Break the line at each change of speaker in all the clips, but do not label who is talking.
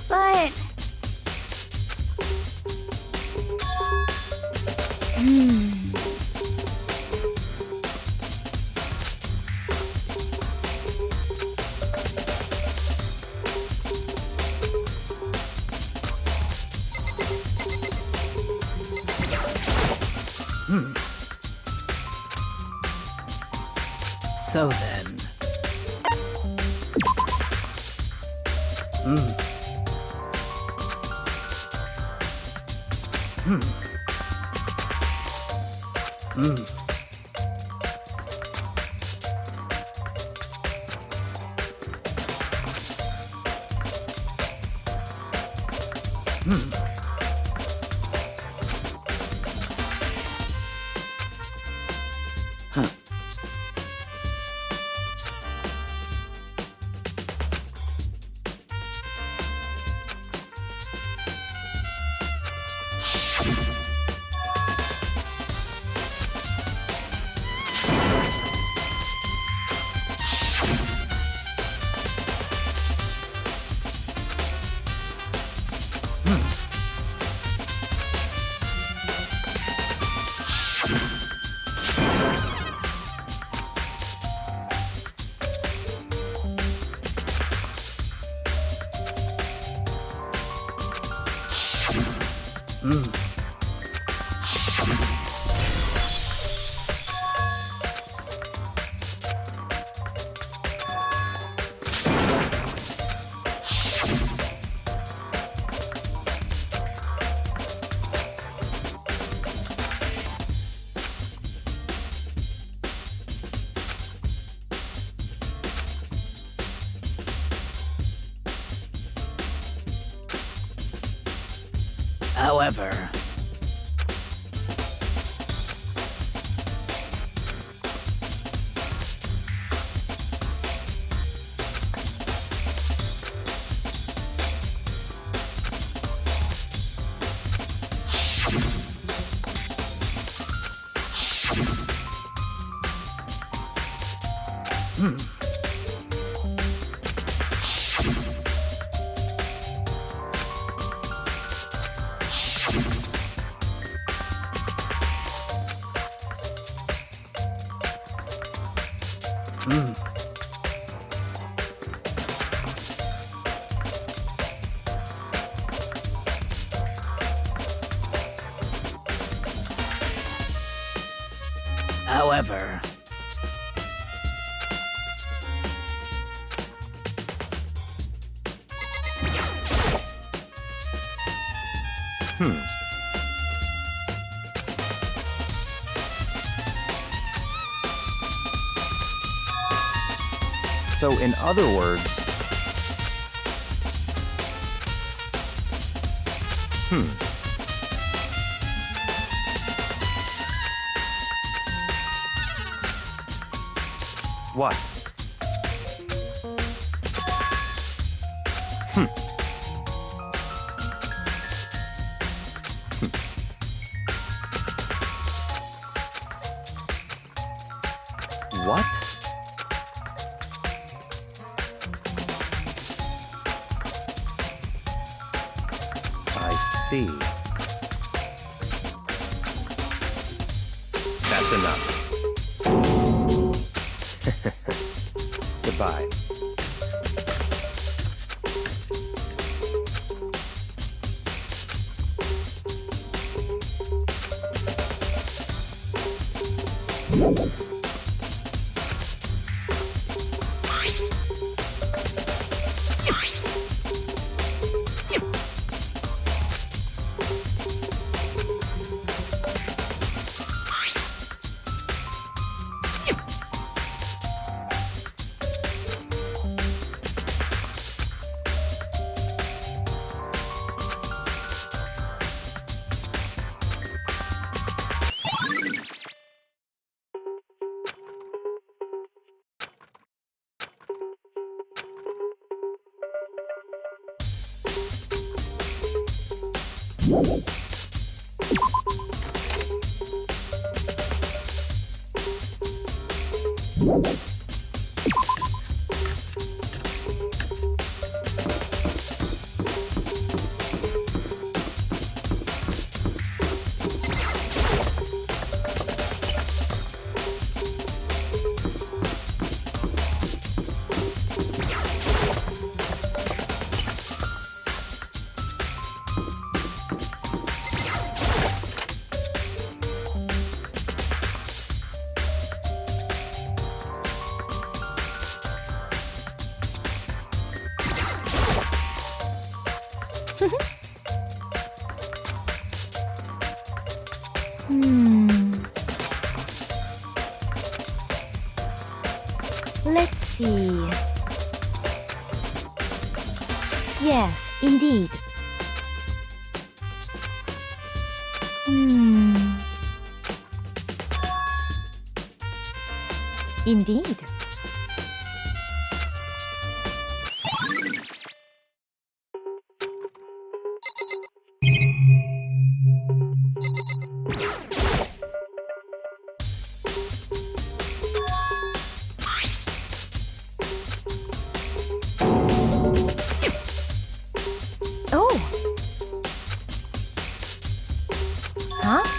But...
So then... However... However...
So, in other words... What? What? I see. That's enough. Goodbye.
Let's see. Yes, indeed. Indeed. Oh. Huh?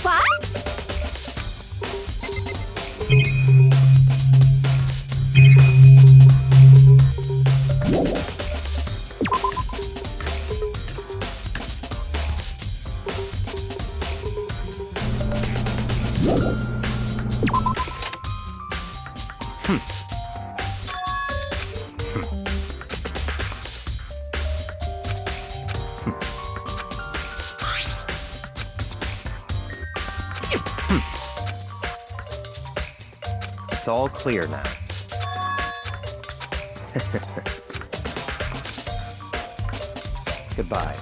What?
It's all clear now. Goodbye.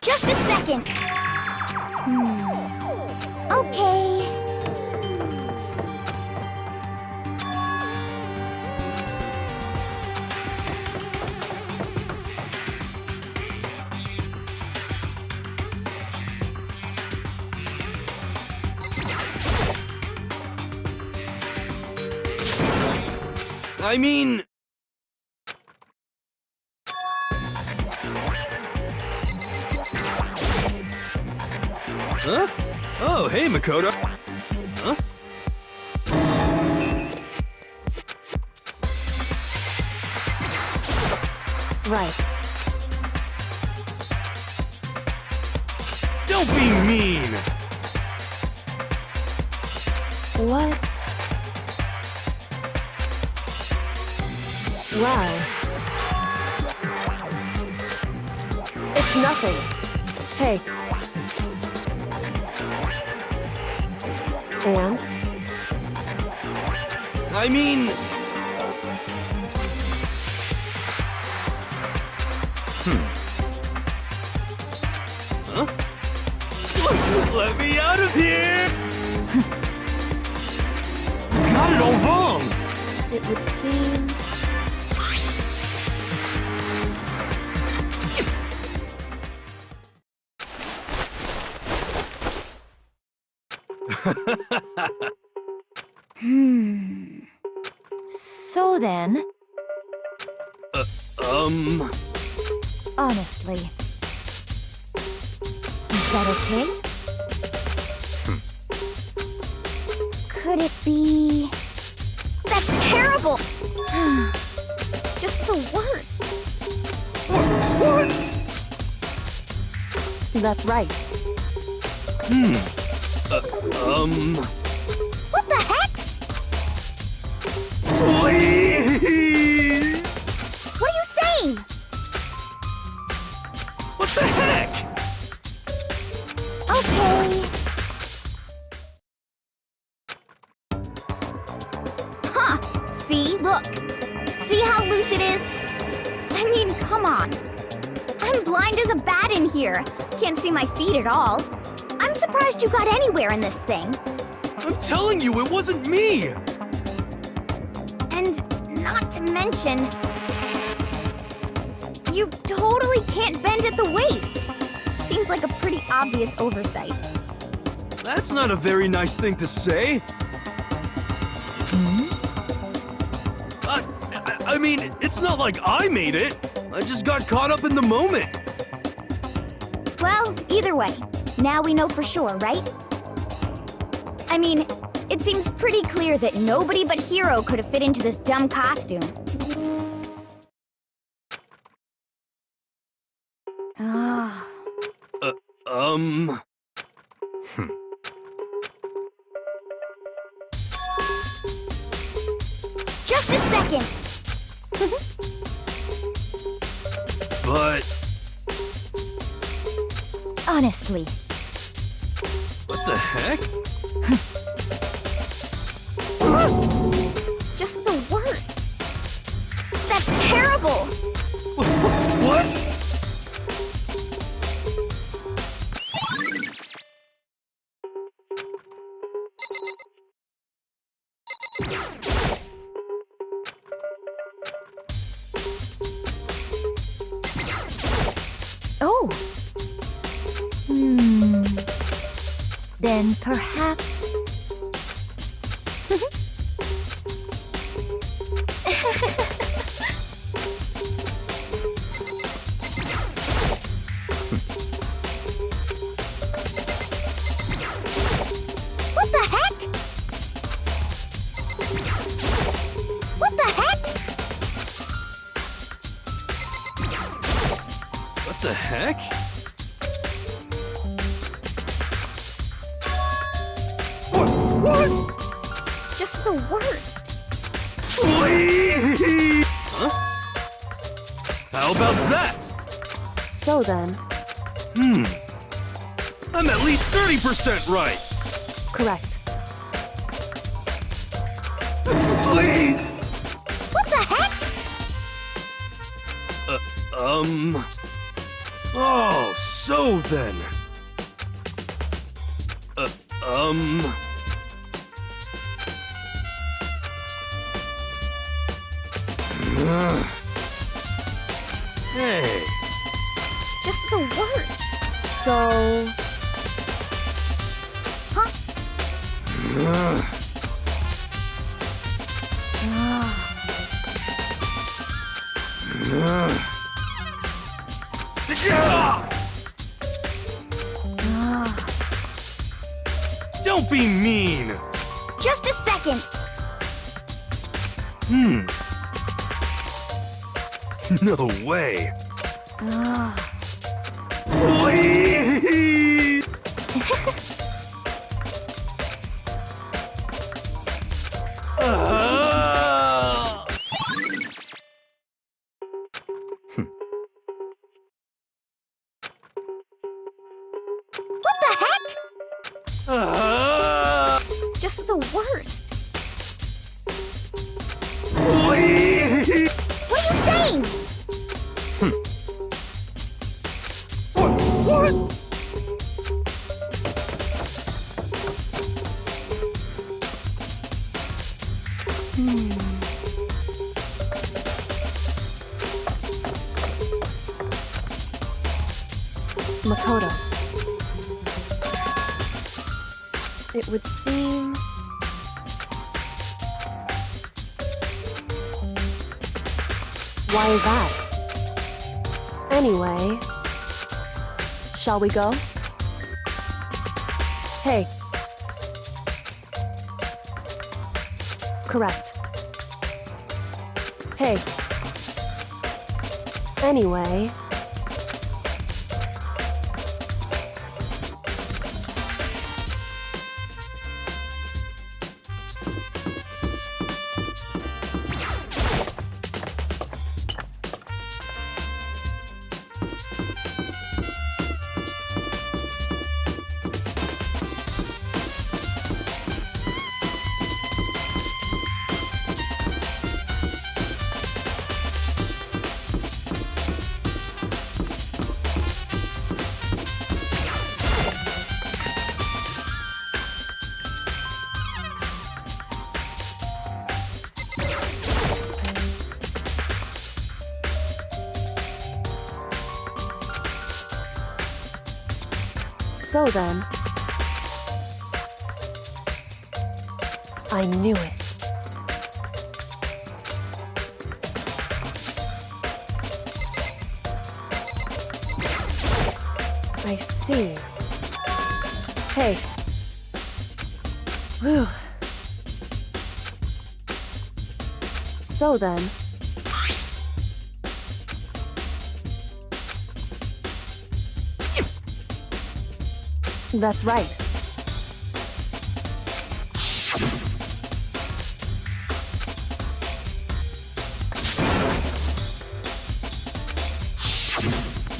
Just a second. Okay.
I mean... Huh? Oh, hey, Makoto. Huh?
Right.
Don't be mean!
What? Wow. It's nothing. Hey. And?
I mean... Huh? Let me out of here! You got it all wrong!
It would seem... So then... Honestly... Is that okay? Could it be... That's terrible! Just the worst.
What?
That's right. What the heck?
Please!
What are you saying?
What the heck?
Okay. Huh. See? Look. See how loose it is? I mean, come on. I'm blind as a bat in here. Can't see my feet at all. I'm surprised you got anywhere in this thing.
I'm telling you, it wasn't me!
And not to mention... You totally can't bend at the waist. Seems like a pretty obvious oversight.
That's not a very nice thing to say. I mean, it's not like I made it. I just got caught up in the moment.
Well, either way, now we know for sure, right? I mean, it seems pretty clear that nobody but Hero could have fit into this dumb costume. Ah. Just a second!
But
Honestly.
what the heck?
Just the worst. That's terrible!
What?
Oh. Then perhaps... What the heck? What the heck?
What the heck? What?
Just the worst.
Please! Huh? How about that?
So then,
I'm at least 30% right.
correct.
Please!
What the heck?
Oh, so then. Hey.
Just the worst.
So,
Huh?
Don't be mean.
Just a second.
No way. Please.
What the heck?
Uh,
Just the worst.
please.
What are you saying?
What?
Makoto. It would seem... Why is that? Anyway, shall we go? Hey. Correct. Hey. Anyway... So then, I knew it. I see. Hey. Whew. So then. That's right.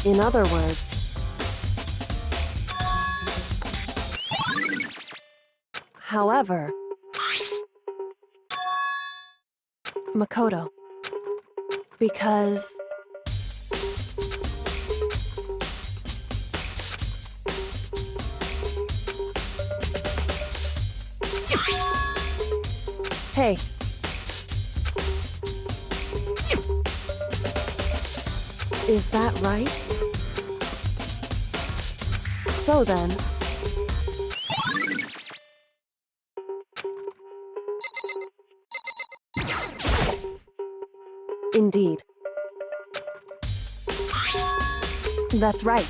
In other words, however, Makoto, because hey. Is that right? So then. Indeed. That's right.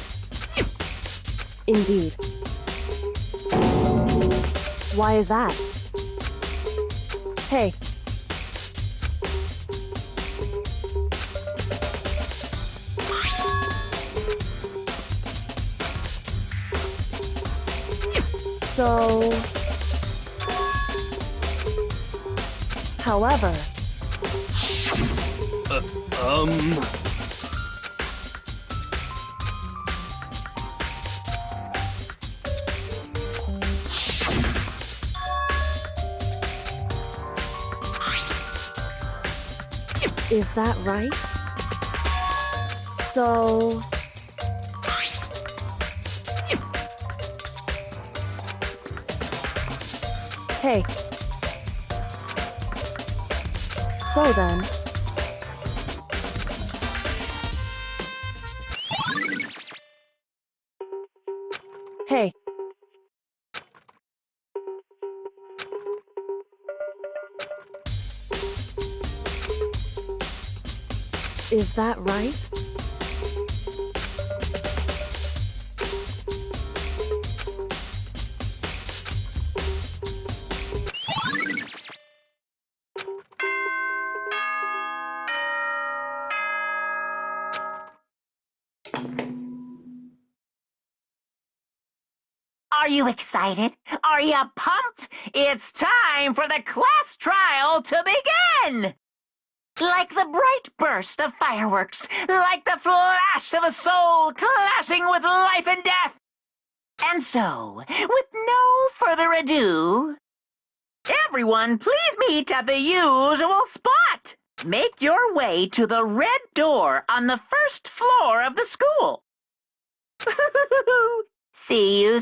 Indeed. Why is that? Hey. So, however, is that right? So, hey. So then. Hey. Is that right?
Are you excited? Are you pumped? It's time for the class trial to begin! Like the bright burst of fireworks, like the flash of a soul clashing with life and death. And so, with no further ado, everyone please meet at the usual spot. Make your way to the red door on the first floor of the school. See you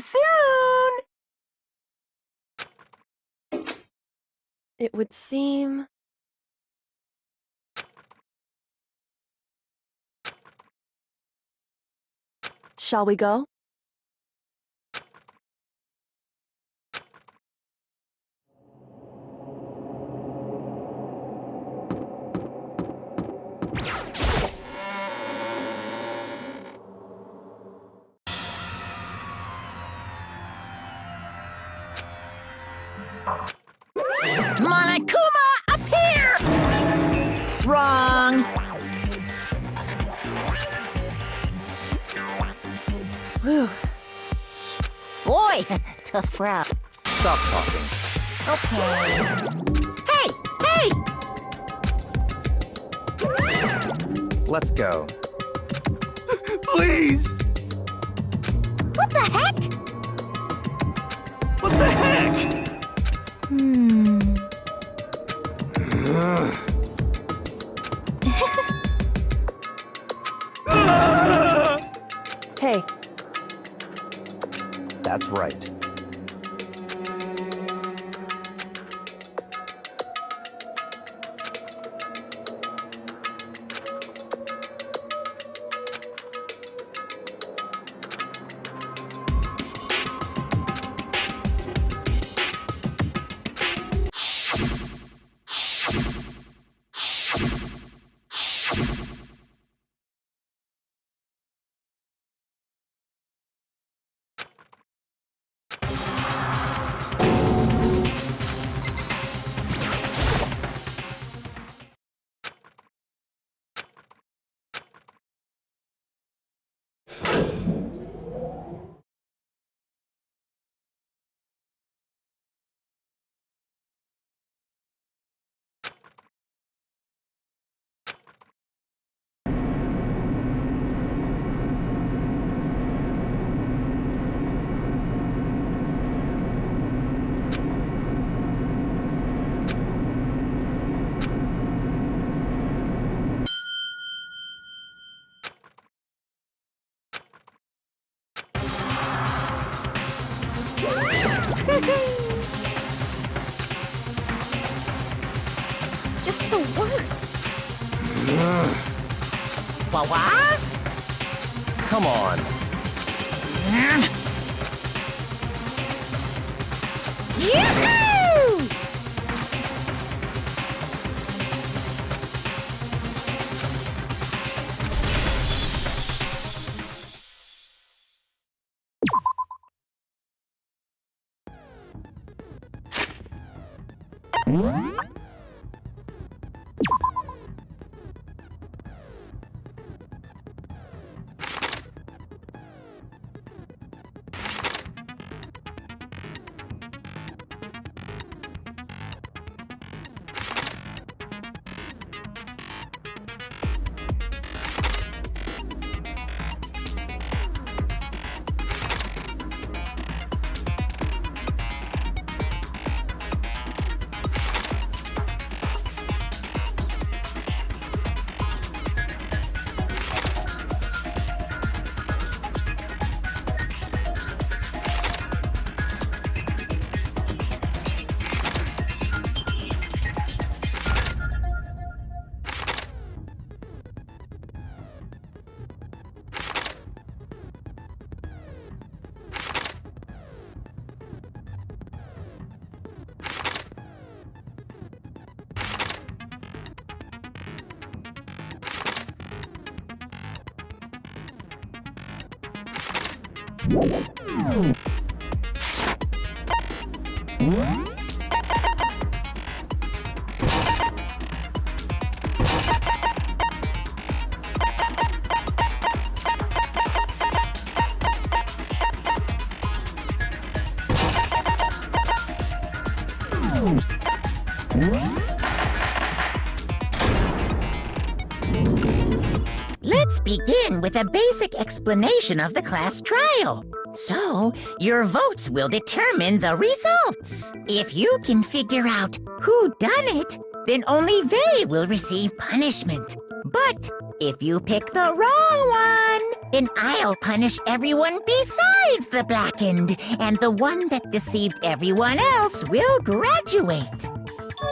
soon!
It would seem. Shall we go?
Monokuma, up here! Wrong!
Whew.
Boy, tough crowd.
Stop talking.
Okay. Hey!
Let's go.
Please!
What the heck?
What the heck?
Hey.
That's right.
Just the worst.
What?
Come on.
Yoo-hoo!
Let's begin with a basic explanation of the class trial. So, your votes will determine the results. If you can figure out who done it, then only they will receive punishment. But if you pick the wrong one, then I'll punish everyone besides the blackened, and the one that deceived everyone else will graduate.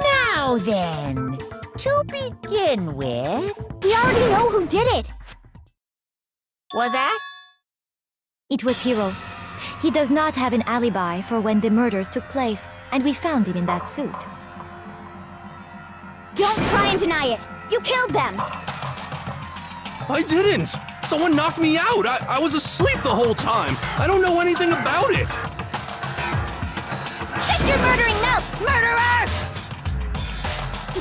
Now then, to begin with...
We already know who did it.
Was that?
It was Hiro. He does not have an alibi for when the murders took place, and we found him in that suit.
Don't try and deny it. You killed them.
I didn't! Someone knocked me out! I was asleep the whole time! I don't know anything about it!
Shut your murdering mouth, murderer!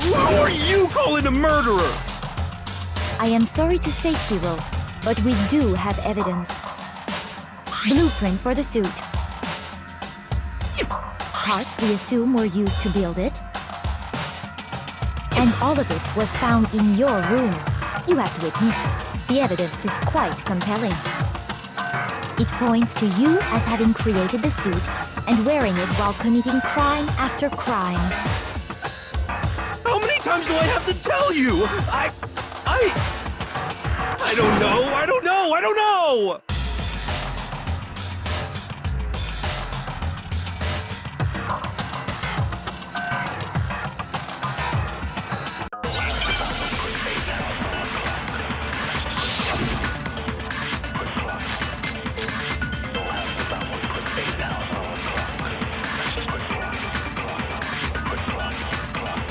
Who are you calling a murderer?
I am sorry to say, Hiro, but we do have evidence. Blueprint for the suit. Parts we assume were used to build it. And all of it was found in your room. You have to admit, the evidence is quite compelling. It points to you as having created the suit and wearing it while committing crime after crime.
How many times do I have to tell you? I don't know!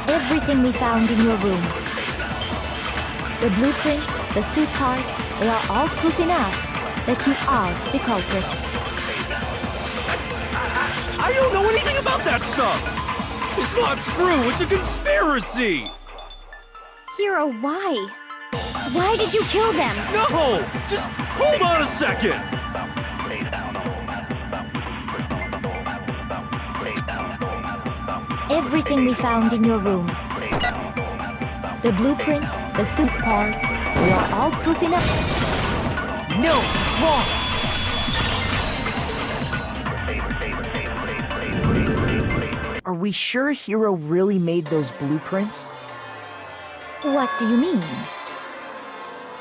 Everything we found in your room. The blueprints, the suit parts, they are all proof enough that you are the culprit.
I don't know anything about that stuff! It's not true! It's a conspiracy!
Hiro, why? Why did you kill them?
No! Just hold on a second!
Everything we found in your room. The blueprints, the suit parts, they are all proof enough.
No, it's wrong.
Are we sure Hiro really made those blueprints?
What do you mean?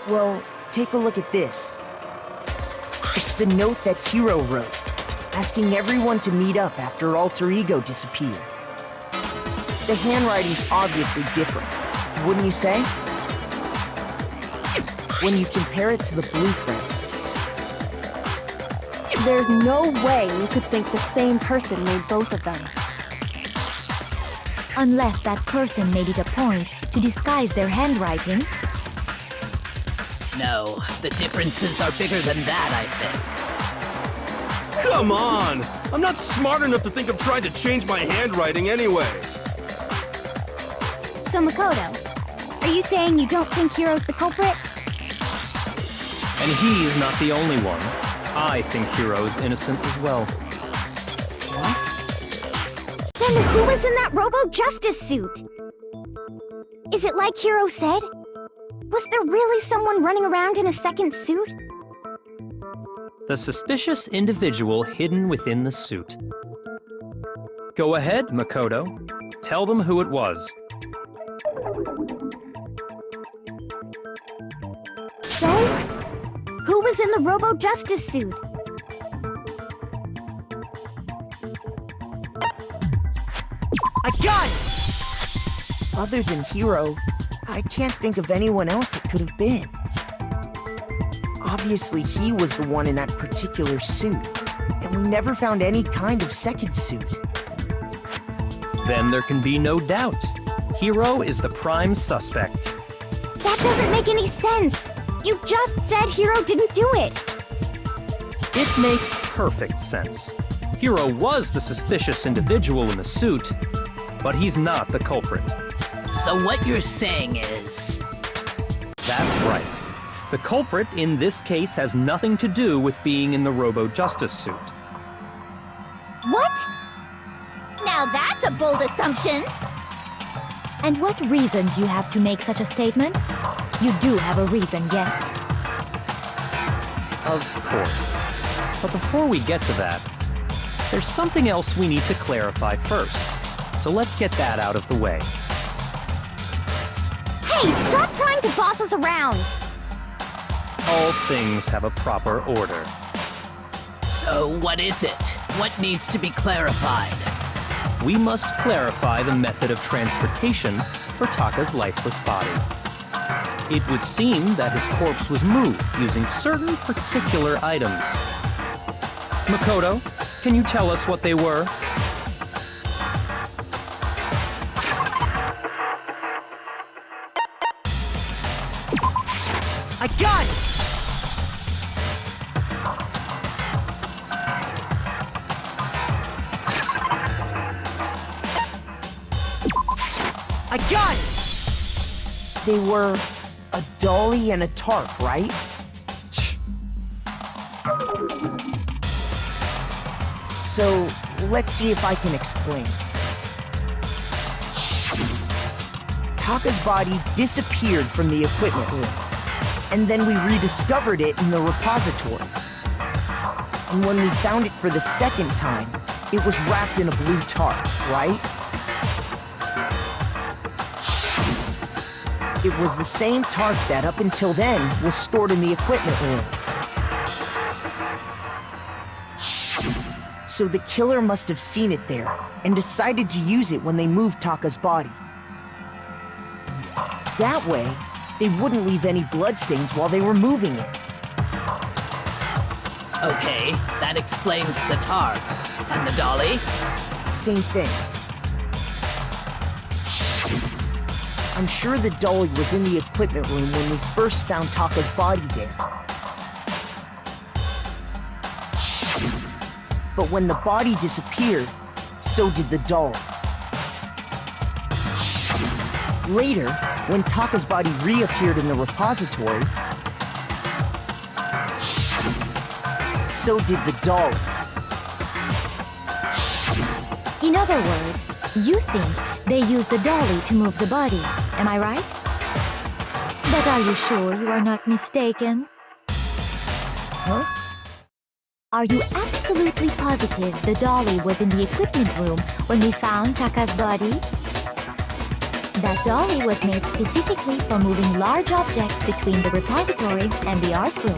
Well, take a look at this. It's the note that Hiro wrote. asking everyone to meet up after Alter Ego disappeared. The handwriting's obviously different, wouldn't you say? When you compare it to the blueprints.
There's no way you could think the same person made both of them.
Unless that person made it a point to disguise their handwriting.
No, the differences are bigger than that, I think.
Come on! I'm not smart enough to think of trying to change my handwriting anyway.
So, Makoto, are you saying you don't think Hiro's the culprit?
And he is not the only one. I think Hiro's innocent as well.
Then who was in that Robo-Justice suit? Is it like Hiro said? Was there really someone running around in a second suit?
The suspicious individual hidden within the suit. Go ahead, Makoto. Tell them who it was.
So, who was in the Robo-Justice suit?
I got it! Other than Hiro, I can't think of anyone else it could have been. Obviously, he was the one in that particular suit, and we never found any kind of second suit.
Then there can be no doubt. Hiro is the prime suspect.
That doesn't make any sense! You just said Hiro didn't do it!
It makes perfect sense. Hiro was the suspicious individual in the suit, but he's not the culprit.
So what you're saying is...
That's right. The culprit in this case has nothing to do with being in the Robo-Justice suit.
What? Now that's a bold assumption!
And what reason do you have to make such a statement? You do have a reason, yes.
Of course. But before we get to that, there's something else we need to clarify first. So let's get that out of the way.
Hey, stop trying to boss us around!
All things have a proper order.
So what is it? What needs to be clarified?
We must clarify the method of transportation for Taka's lifeless body. It would seem that his corpse was moved using certain particular items. Makoto, can you tell us what they were?
I got it! I got it! They were a dolly and a tarp, right? So, let's see if I can explain. Taka's body disappeared from the equipment room, and then we rediscovered it in the repository. And when we found it for the second time, it was wrapped in a blue tarp, right? It was the same tarp that, up until then, was stored in the equipment room. So the killer must have seen it there, and decided to use it when they moved Taka's body. That way, they wouldn't leave any bloodstains while they were moving it.
Okay, that explains the tarp. And the dolly?
Same thing. I'm sure the dolly was in the equipment room when we first found Taka's body there. But when the body disappeared, so did the dolly. Later, when Taka's body reappeared in the repository, so did the dolly.
In other words, you think they used the dolly to move the body, am I right? But are you sure you are not mistaken?
Huh?
Are you absolutely positive the dolly was in the equipment room when we found Taka's body? That dolly was made specifically for moving large objects between the repository and the art room.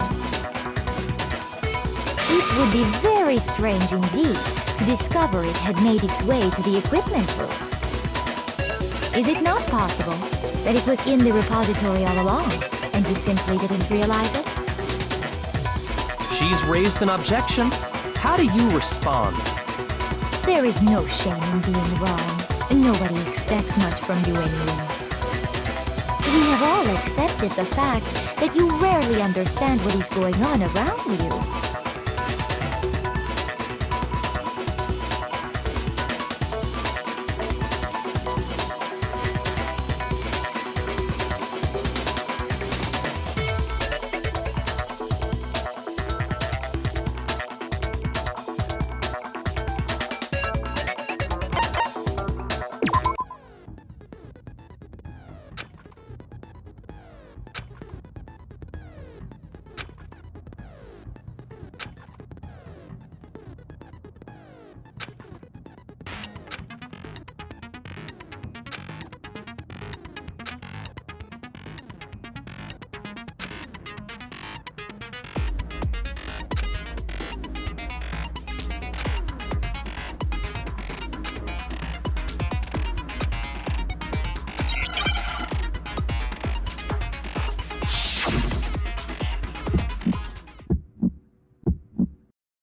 It would be very strange indeed to discover it had made its way to the equipment room. Is it not possible that it was in the repository all along, and you simply didn't realize it?
She's raised an objection. How do you respond?
There is no shame in being wrong, and nobody expects much from you anyway. We have all accepted the fact that you rarely understand what is going on around you.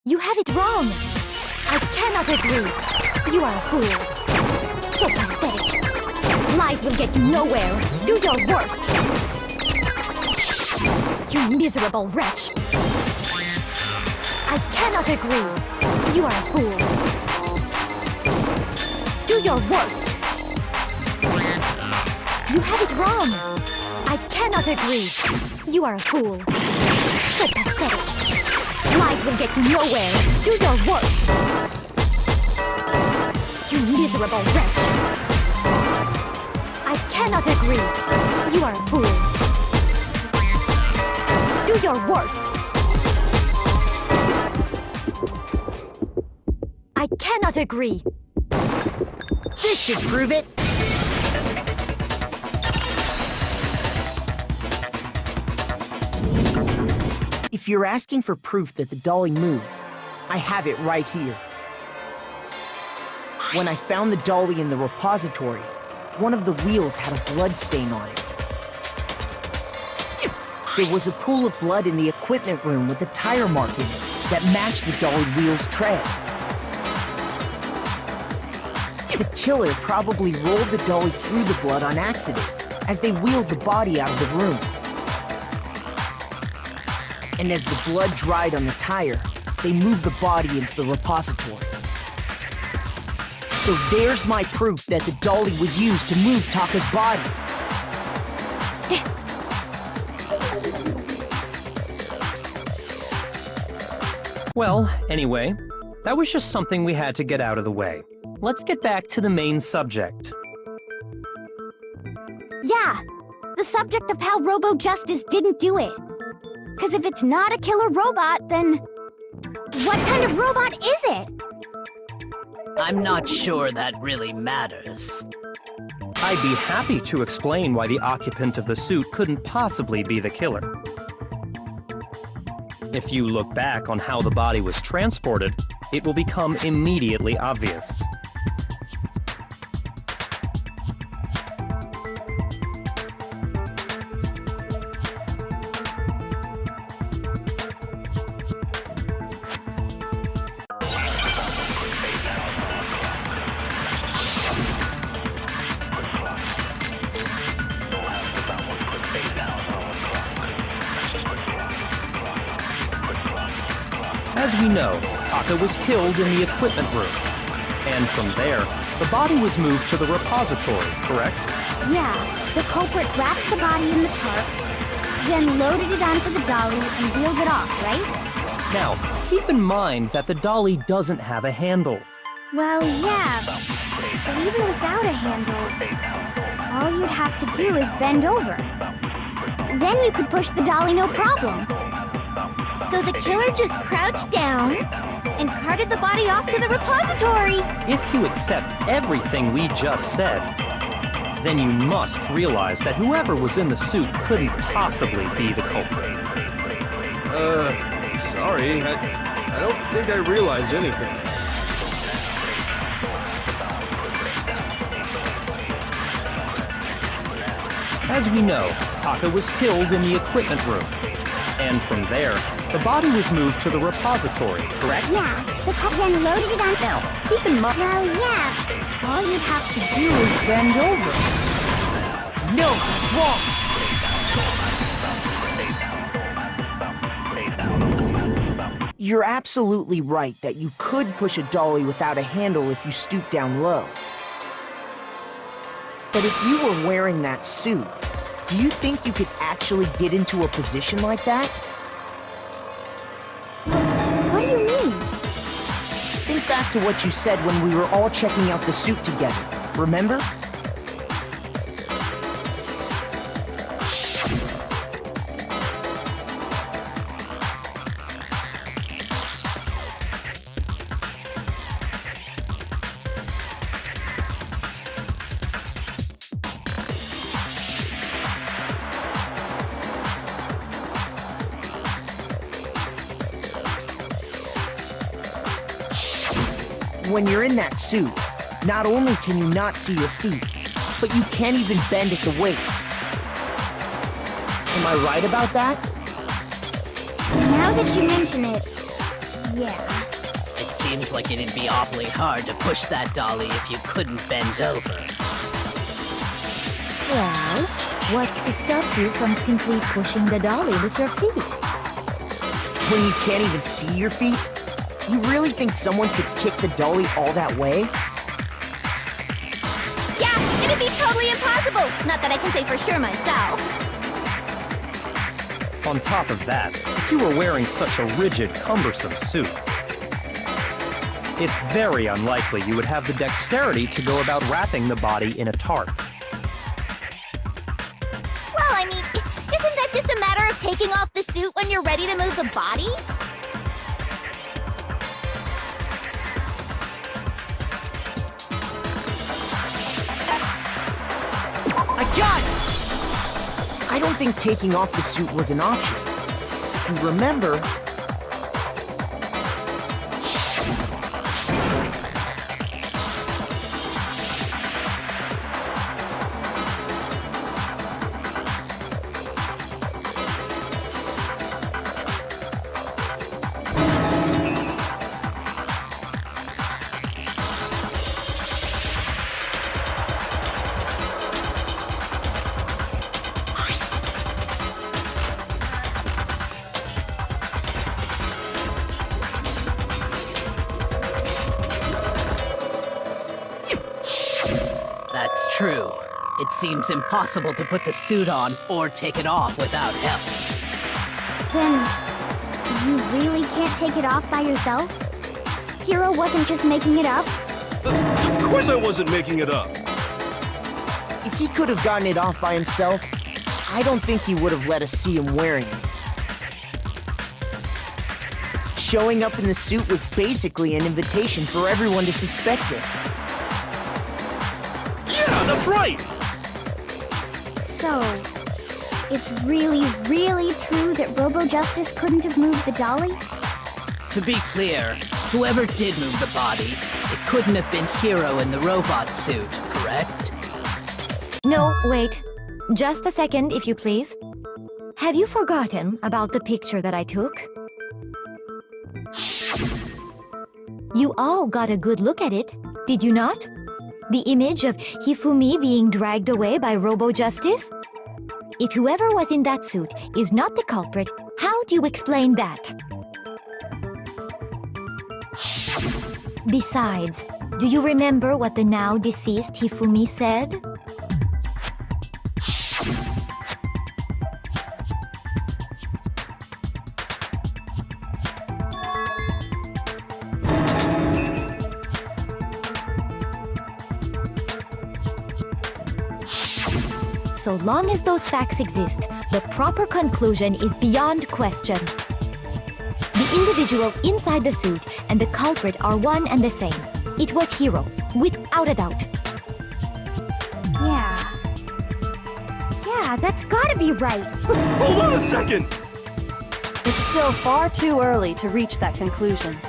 You have it wrong! I cannot agree! You are a fool! So pathetic! Lies will get you nowhere! Do your worst! You miserable wretch! I cannot agree! You are a fool! Do your worst! You have it wrong! I cannot agree! You are a fool! So pathetic! Lies will get you nowhere! Do your worst! You miserable wretch! I cannot agree! You are a fool! Do your worst! I cannot agree!
This should prove it. If you're asking for proof that the dolly moved, I have it right here. When I found the dolly in the repository, one of the wheels had a blood stain on it. There was a pool of blood in the equipment room with a tire mark in it that matched the dolly wheel's tread. The killer probably rolled the dolly through the blood on accident as they wheeled the body out of the room. And as the blood dried on the tire, they moved the body into the repository. So there's my proof that the dolly was used to move Taka's body.
Well, anyway, that was just something we had to get out of the way. Let's get back to the main subject.
Yeah, the subject of how Robo-Justice didn't do it. Because if it's not a killer robot, then what kind of robot is it?
I'm not sure that really matters.
I'd be happy to explain why the occupant of the suit couldn't possibly be the killer. If you look back on how the body was transported, it will become immediately obvious. As we know, Taka was killed in the equipment room. And from there, the body was moved to the repository, correct?
Yeah, the culprit wrapped the body in the tarp, then loaded it onto the dolly and wheeled it off, right?
Now, keep in mind that the dolly doesn't have a handle.
Well, yeah, but even without a handle, all you'd have to do is bend over. Then you could push the dolly no problem. So the killer just crouched down and carted the body off to the repository.
If you accept everything we just said, then you must realize that whoever was in the suit couldn't possibly be the culprit.
Sorry, I don't think I realize anything.
As we know, Taka was killed in the equipment room. And from there, the body was moved to the repository, correct?
Yeah, the cop then loaded it on.
No, keep in mind.
Well, yeah.
All you'd have to do is bend over.
No, that's wrong! You're absolutely right that you could push a dolly without a handle if you stoop down low. But if you were wearing that suit, do you think you could actually get into a position like that?
What do you mean?
Think back to what you said when we were all checking out the suit together, remember? When you're in that suit, not only can you not see your feet, but you can't even bend at the waist. Am I right about that?
Now that you mention it, yeah.
It seems like it'd be awfully hard to push that dolly if you couldn't bend over.
Well, what's to stop you from simply pushing the dolly with your feet?
When you can't even see your feet? You really think someone could kick the dolly all that way?
Yeah, it'd be totally impossible. Not that I can say for sure myself.
On top of that, if you were wearing such a rigid, cumbersome suit, it's very unlikely you would have the dexterity to go about wrapping the body in a tarp.
Well, I mean, isn't that just a matter of taking off the suit when you're ready to move the body?
I got it! I don't think taking off the suit was an option. If you remember...
That's true. It seems impossible to put the suit on or take it off without help.
Then, you really can't take it off by yourself? Hero wasn't just making it up?
Of course I wasn't making it up.
If he could have gotten it off by himself, I don't think he would have let us see him wearing it. Showing up in the suit was basically an invitation for everyone to suspect it.
Yeah, that's right.
So, it's really, really true that Robo-Justice couldn't have moved the dolly?
To be clear, whoever did move the body, it couldn't have been Hero in the robot suit, correct?
No, wait. Just a second, if you please. Have you forgotten about the picture that I took? You all got a good look at it, did you not? The image of Hifumi being dragged away by Robo-Justice? If whoever was in that suit is not the culprit, how do you explain that? Besides, do you remember what the now deceased Hifumi said? So long as those facts exist, the proper conclusion is beyond question. The individual inside the suit and the culprit are one and the same. It was Hero, without a doubt.
Yeah, that's gotta be right.
Hold on a second.
It's still far too early to reach that conclusion.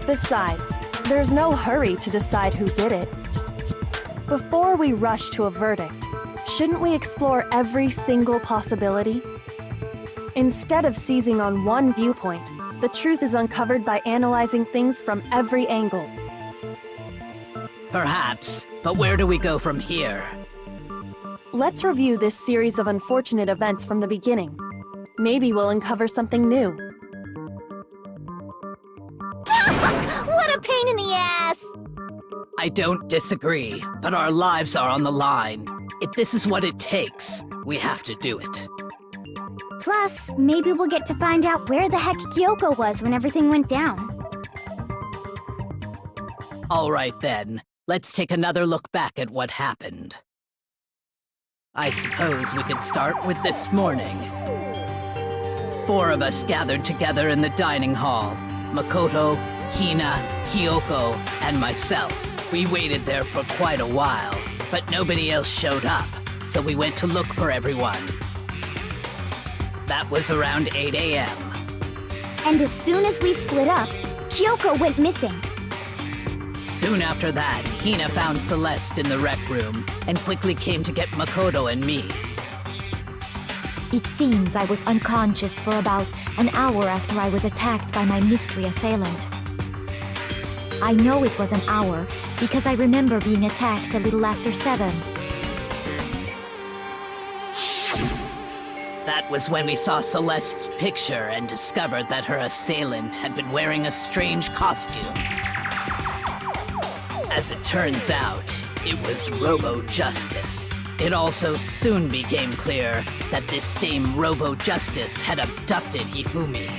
Besides, there's no hurry to decide who did it. Before we rush to a verdict, shouldn't we explore every single possibility? Instead of seizing on one viewpoint, the truth is uncovered by analyzing things from every angle.
Perhaps, but where do we go from here?
Let's review this series of unfortunate events from the beginning. Maybe we'll uncover something new.
What a pain in the ass!
I don't disagree, but our lives are on the line. If this is what it takes, we have to do it.
Plus, maybe we'll get to find out where the heck Kyoko was when everything went down.
All right then, let's take another look back at what happened. I suppose we could start with this morning. 4 of us gathered together in the dining hall. Makoto, Hina, Kyoko, and myself. We waited there for quite a while, but nobody else showed up, so we went to look for everyone. That was around 8 a.m.
And as soon as we split up, Kyoko went missing.
Soon after that, Hina found Celeste in the rec room and quickly came to get Makoto and me.
It seems I was unconscious for about an hour after I was attacked by my mystery assailant. I know it was an hour because I remember being attacked a little after 7.
That was when we saw Celeste's picture and discovered that her assailant had been wearing a strange costume. As it turns out, it was Robo-Justice. It also soon became clear that this same Robo-Justice had abducted Hifumi.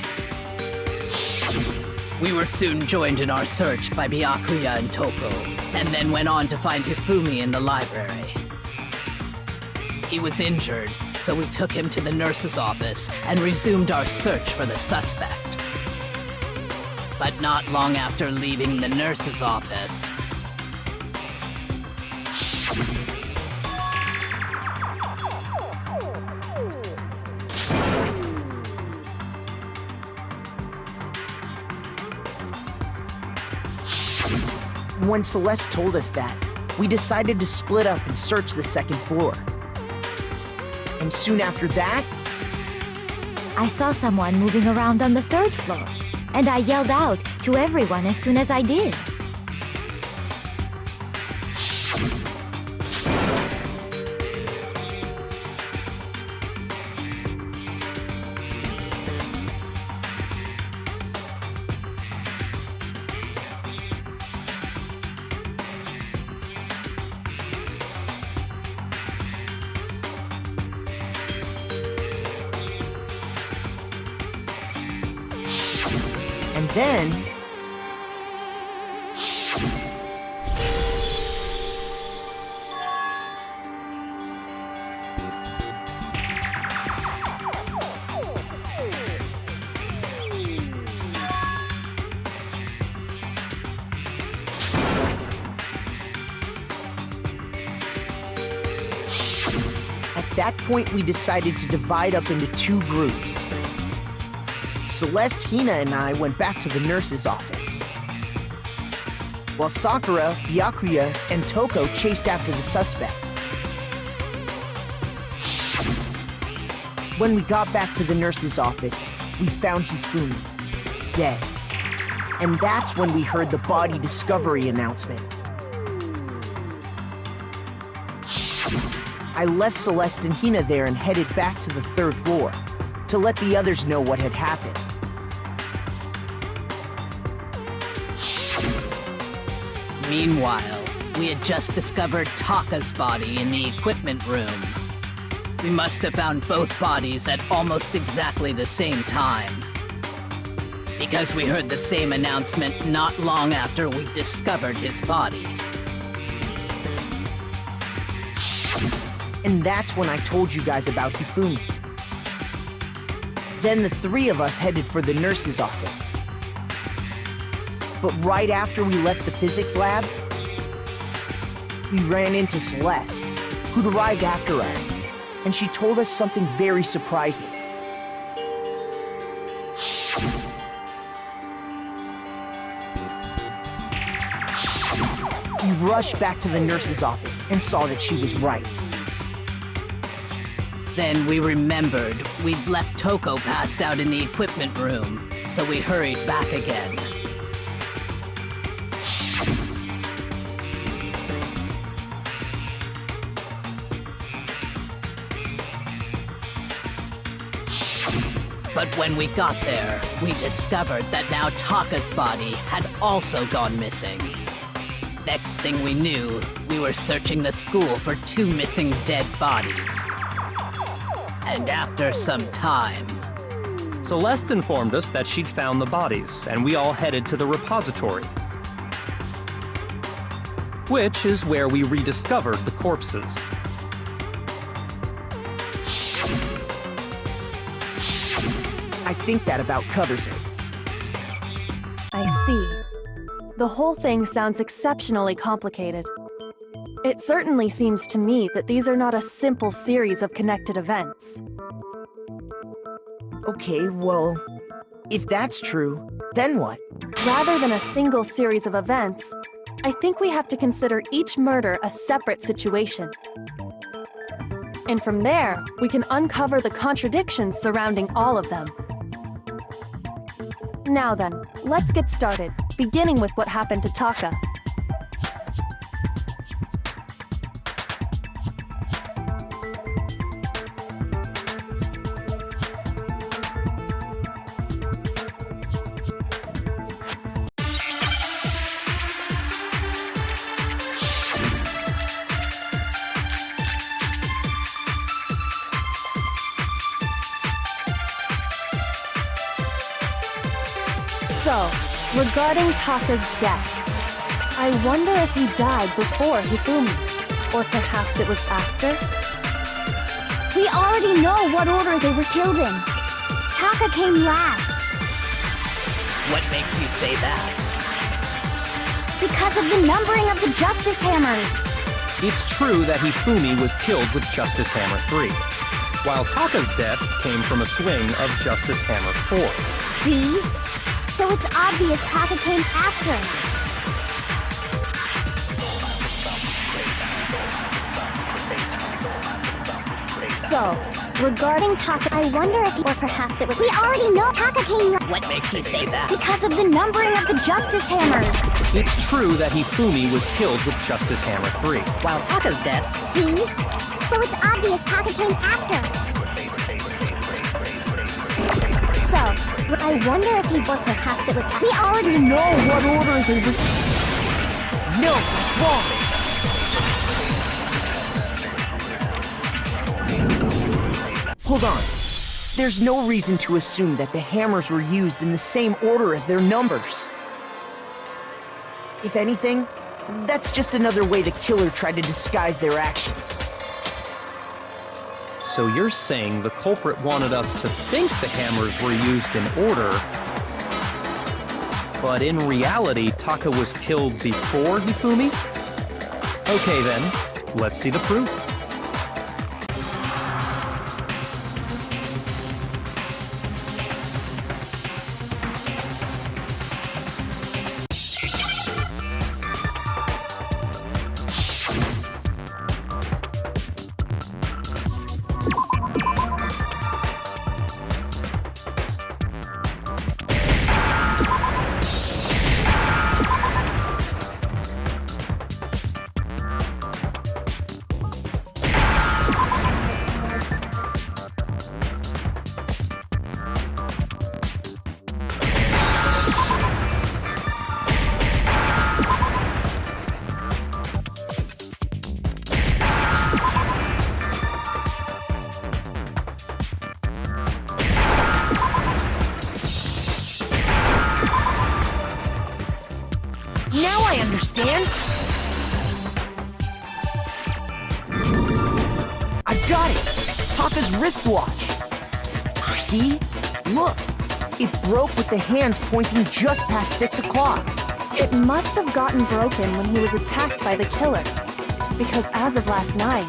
We were soon joined in our search by Byakuya and Toko, and then went on to find Hifumi in the library. He was injured, so we took him to the nurse's office and resumed our search for the suspect. But not long after leaving the nurse's office,
When Celeste told us that, we decided to split up and search the second floor. And soon after that,
I saw someone moving around on the 3rd floor, and I yelled out to everyone as soon as I did.
and then... At that point, we decided to divide up into 2 groups. Celeste, Hina, and I went back to the nurse's office, while Sakura, Byakuya, and Toko chased after the suspect. When we got back to the nurse's office, we found Hifumi, dead. And that's when we heard the body discovery announcement. I left Celeste and Hina there and headed back to the 3rd floor to let the others know what had happened.
Meanwhile, we had just discovered Taka's body in the equipment room. We must have found both bodies at almost exactly the same time, because we heard the same announcement not long after we discovered his body.
And that's when I told you guys about Hifumi. Then the 3 of us headed for the nurse's office. But right after we left the physics lab, we ran into Celeste, who'd arrived after us, and she told us something very surprising. We rushed back to the nurse's office and saw that she was right.
Then we remembered we'd left Toko passed out in the equipment room, so we hurried back again. But when we got there, we discovered that now Taka's body had also gone missing. Next thing we knew, we were searching the school for 2 missing dead bodies. And after some time...
Celeste informed us that she'd found the bodies, and we all headed to the repository, which is where we rediscovered the corpses.
I think that about covers it.
I see. The whole thing sounds exceptionally complicated. It certainly seems to me that these are not a simple series of connected events.
Okay, well, if that's true, then what?
Rather than a single series of events, I think we have to consider each murder a separate situation. And from there, we can uncover the contradictions surrounding all of them. Now then, let's get started, beginning with what happened to Taka. So, regarding Taka's death, I wonder if he died before Hifumi, or perhaps it was after?
We already know what order they were killed in. Taka came last.
What makes you say that?
Because of the numbering of the Justice Hammers.
It's true that Hifumi was killed with Justice Hammer 3, while Taka's death came from a swing of Justice Hammer 4.
See? So it's obvious Taka came after. So, regarding Taka, I wonder if, or perhaps it was. We already know Taka came.
What makes you say that?
Because of the numbering of the Justice Hammers.
It's true that Hifumi was killed with Justice Hammer 3,
While Taka's death...
See? So it's obvious Taka came after. So, I wonder if he, or perhaps it was. We already know what order they were.
No, that's wrong! Hold on. There's no reason to assume that the hammers were used in the same order as their numbers. If anything, that's just another way the killer tried to disguise their actions.
So you're saying the culprit wanted us to think the hammers were used in order, but in reality, Taka was killed before Hifumi? Okay then, let's see the proof.
Now I understand! I've got it! Taka's wristwatch! See? Look! It broke with the hands pointing just past 6 o'clock.
It must have gotten broken when he was attacked by the killer, because as of last night,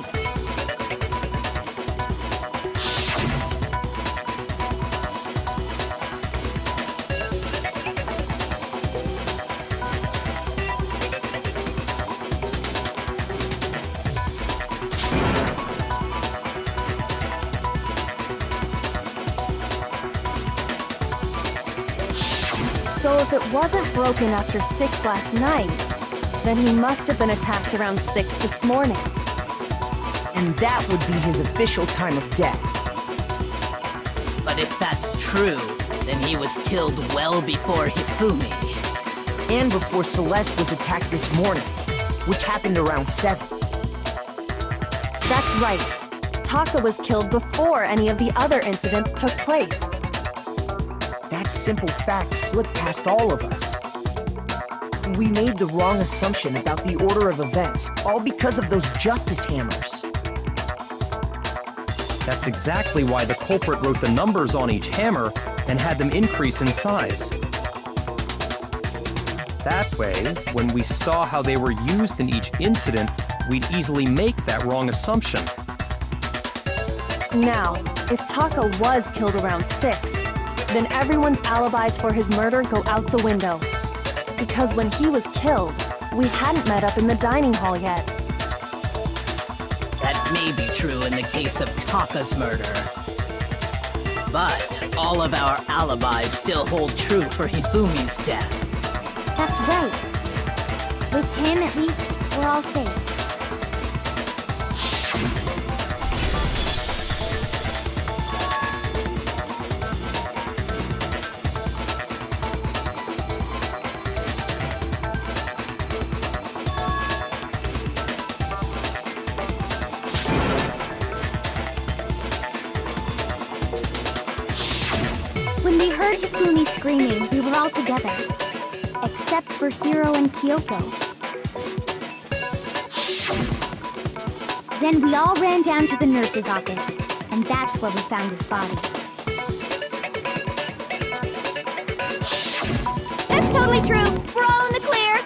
So if it wasn't broken after 6 last night, then he must have been attacked around 6 this morning.
And that would be his official time of death.
But if that's true, then he was killed well before Hifumi.
And before Celeste was attacked this morning, which happened around 7.
That's right. Taka was killed before any of the other incidents took place.
That simple fact slipped past all of us. We made the wrong assumption about the order of events, all because of those justice hammers.
That's exactly why the culprit wrote the numbers on each hammer and had them increase in size. That way, when we saw how they were used in each incident, we'd easily make that wrong assumption.
Now, if Taka was killed around 6, then everyone's alibis for his murder go out the window. Because when he was killed, we hadn't met up in the dining hall yet.
That may be true in the case of Taka's murder. But all of our alibis still hold true for Hifumi's death.
That's right. With him, at least, we're all safe. When we heard Hifumi screaming, we were all together. Except for Hiro and Kyoko. Then we all ran down to the nurse's office, and that's where we found his body. That's totally true! We're all in the clear!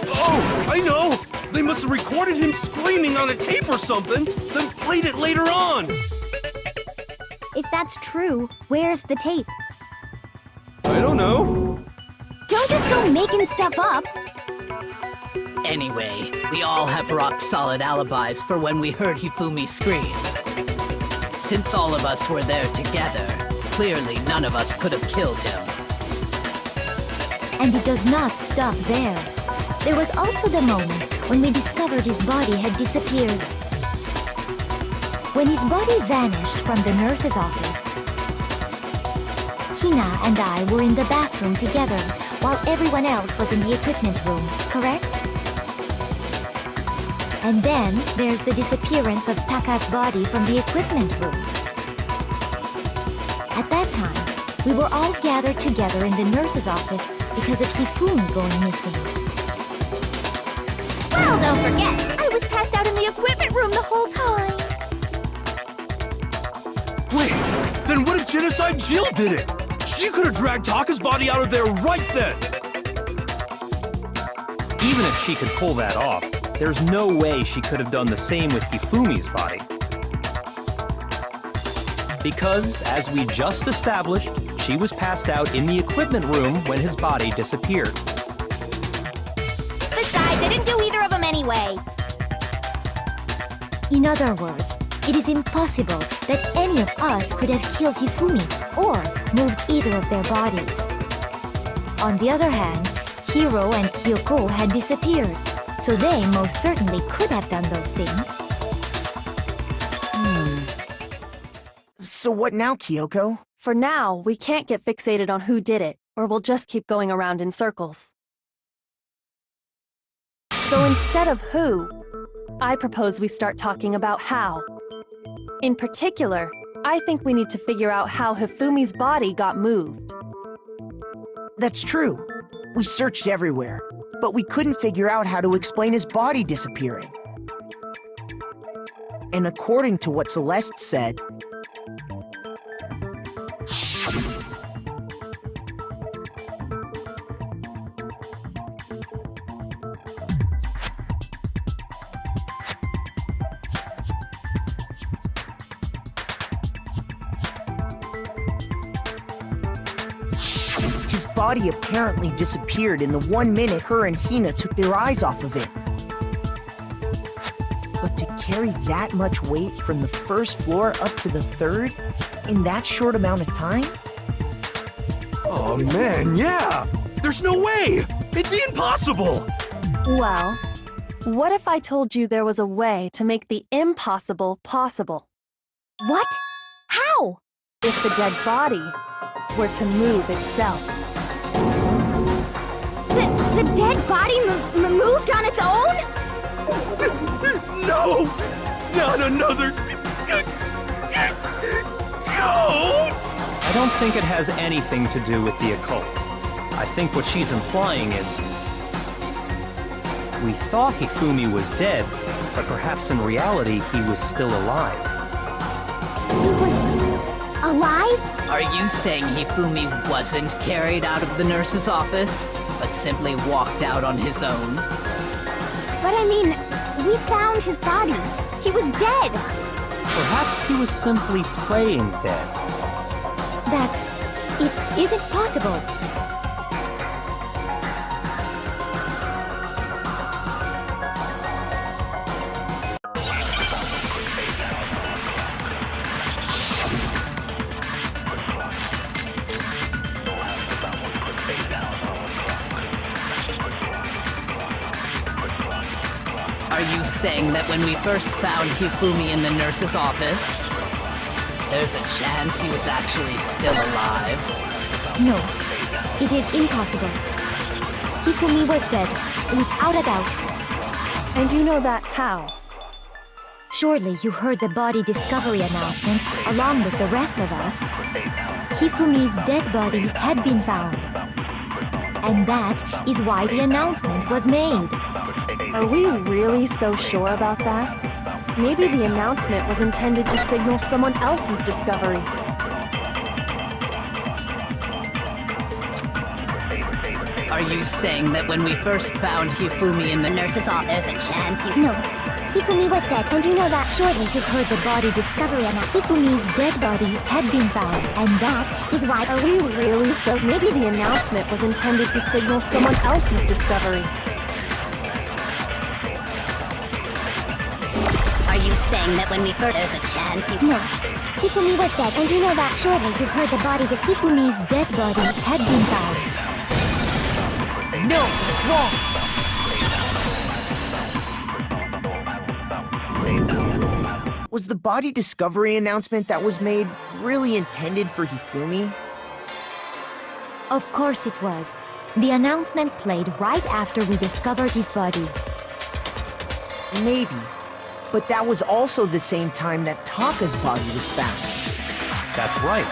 Oh, I know! They must have recorded him screaming on a tape or something, then played it later on!
If that's true, where's the tape?
I don't know.
Don't just go making stuff up!
Anyway, we all have rock-solid alibis for when we heard Hifumi scream. Since all of us were there together, clearly none of us could have killed him.
And it does not stop there. There was also the moment when we discovered his body had disappeared. When his body vanished from the nurse's office, Hina and I were in the bathroom together while everyone else was in the equipment room, correct? And then there's the disappearance of Taka's body from the equipment room. At that time, we were all gathered together in the nurse's office because of Hifumi going missing.
Well, don't forget, I was passed out in the equipment room the whole time!
Wait, then what if Genocide Jill did it? She could have dragged Taka's body out of there right then!
Even if she could pull that off, there's no way she could have done the same with Hifumi's body. Because, as we just established, she was passed out in the equipment room when his body disappeared.
Besides, I didn't do either of them anyway!
In other words, it is impossible that any of us could have killed Hifumi or moved either of their bodies. On the other hand, Hiro and Kyoko had disappeared, so they most certainly could have done those things.
So what now, Kyoko?
For now, we can't get fixated on who did it, or we'll just keep going around in circles. So instead of who, I propose we start talking about how. In particular, I think we need to figure out how Hifumi's body got moved.
That's true. We searched everywhere, but we couldn't figure out how to explain his body disappearing. And according to what Celeste said, his body apparently disappeared in the 1 minute her and Hina took their eyes off of it. But to carry that much weight from the first floor up to the third in that short amount of time?
Oh, Oh man, yeah! There's no way! It'd be impossible!
Well, what if I told you there was a way to make the impossible possible?
What? How?
If the dead body were to move itself.
The dead body moved on its own?
No! Not another... ghost!
I don't think it has anything to do with the occult. I think what she's implying is... we thought Hifumi was dead, but perhaps in reality he was still alive.
He was alive?
Are you saying Hifumi wasn't carried out of the nurse's office, but simply walked out on his own?
But I mean, we found his body. He was dead.
Perhaps he was simply playing dead.
That it isn't possible.
Are you saying that when we first found Hifumi in the nurse's office, there's a chance he was actually still alive?
No, it is impossible. Hifumi was dead, without a doubt.
And you know that how?
Surely you heard the body discovery announcement along with the rest of us. Hifumi's dead body had been found. And that is why the announcement was made.
Are we really so sure about that? Maybe the announcement was intended to signal someone else's discovery.
Are you saying that when we first found Hifumi in the nurse's office,
There's a chance you... No, Hifumi was dead, and you know that. Surely you heard the body discovery announcement. Hifumi's dead body had been found, and that is why...
Are we really so... Maybe the announcement was intended to signal someone else's discovery.
Are you saying that when we first... There's a chance you... No, Hifumi was dead, and you know that. Surely you heard the body that Hifumi's dead body had been found.
No, it's wrong. Was the body discovery announcement that was made really intended for Hifumi?
Of course it was. The announcement played right after we discovered his body.
Maybe. But that was also the same time that Taka's body was found.
That's right.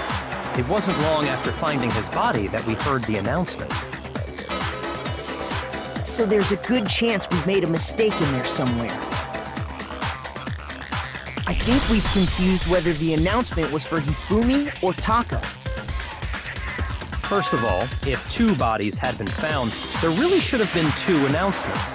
It wasn't long after finding his body that we heard the announcement.
So there's a good chance we've made a mistake in there somewhere. I think we've confused whether the announcement was for Hifumi or Taka.
First of all, if two bodies had been found, there really should have been two announcements.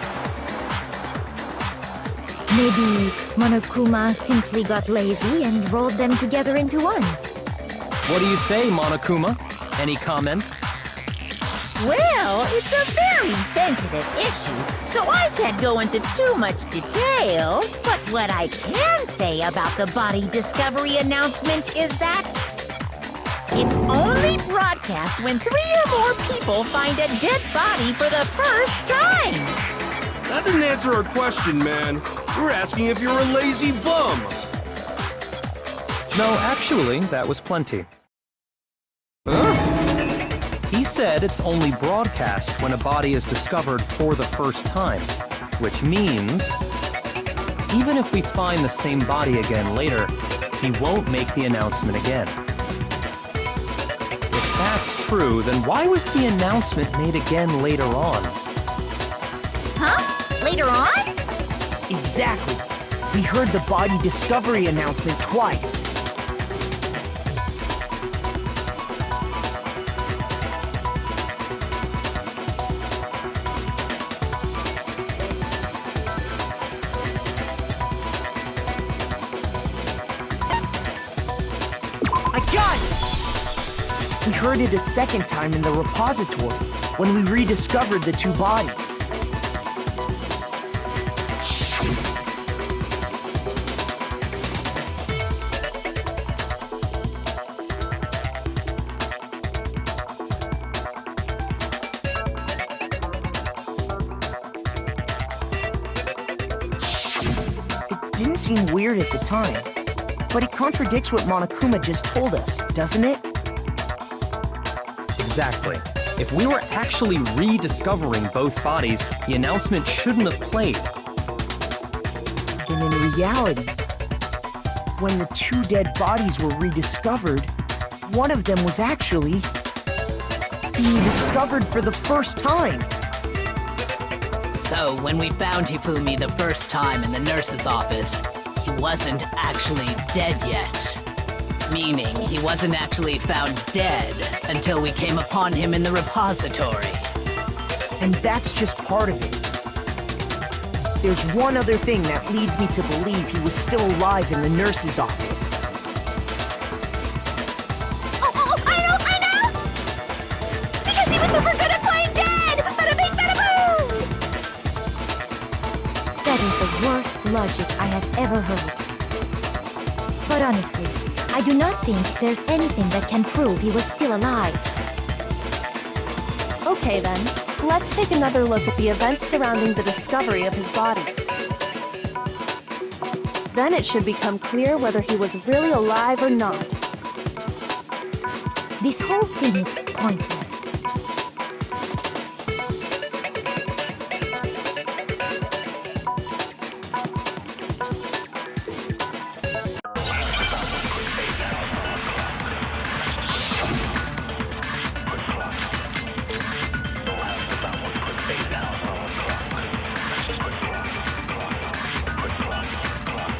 Maybe Monokuma simply got lazy and rolled them together into one.
What do you say, Monokuma? Any comment?
Well, it's a very sensitive issue, so I can't go into too much detail. But what I can say about the body discovery announcement is that it's only broadcast when 3 or more people find a dead body for the first time.
That didn't answer our question, man. We're asking if you're a lazy bum.
No, actually, that was plenty. Huh? He said it's only broadcast when a body is discovered for the first time, which means even if we find the same body again later, he won't make the announcement again. If that's true, then why was the announcement made again later on?
Huh? Later on?
Exactly. We heard the body discovery announcement twice. I got it! We heard it a second time in the repository when we rediscovered the two bodies. seem weird at the time, but it contradicts what Monokuma just told us, doesn't it?
Exactly. If we were actually rediscovering both bodies, the announcement shouldn't have played.
And in reality, when the two dead bodies were rediscovered, one of them was actually being discovered for the first time.
So, when we found Hifumi the first time in the nurse's office, he wasn't actually dead yet. Meaning, he wasn't actually found dead until we came upon him in the repository.
And that's just part of it. There's one other thing that leads me to believe he was still alive in the nurse's office.
Oh, I know! Because he was super good at playing dead! Bada bing, bada boom!
That is the worst logic I have ever heard. But honestly, I do not think there's anything that can prove he was still alive.
Okay then, let's take another look at the events surrounding the discovery of his body. Then it should become clear whether he was really alive or not.
This whole thing is pointless.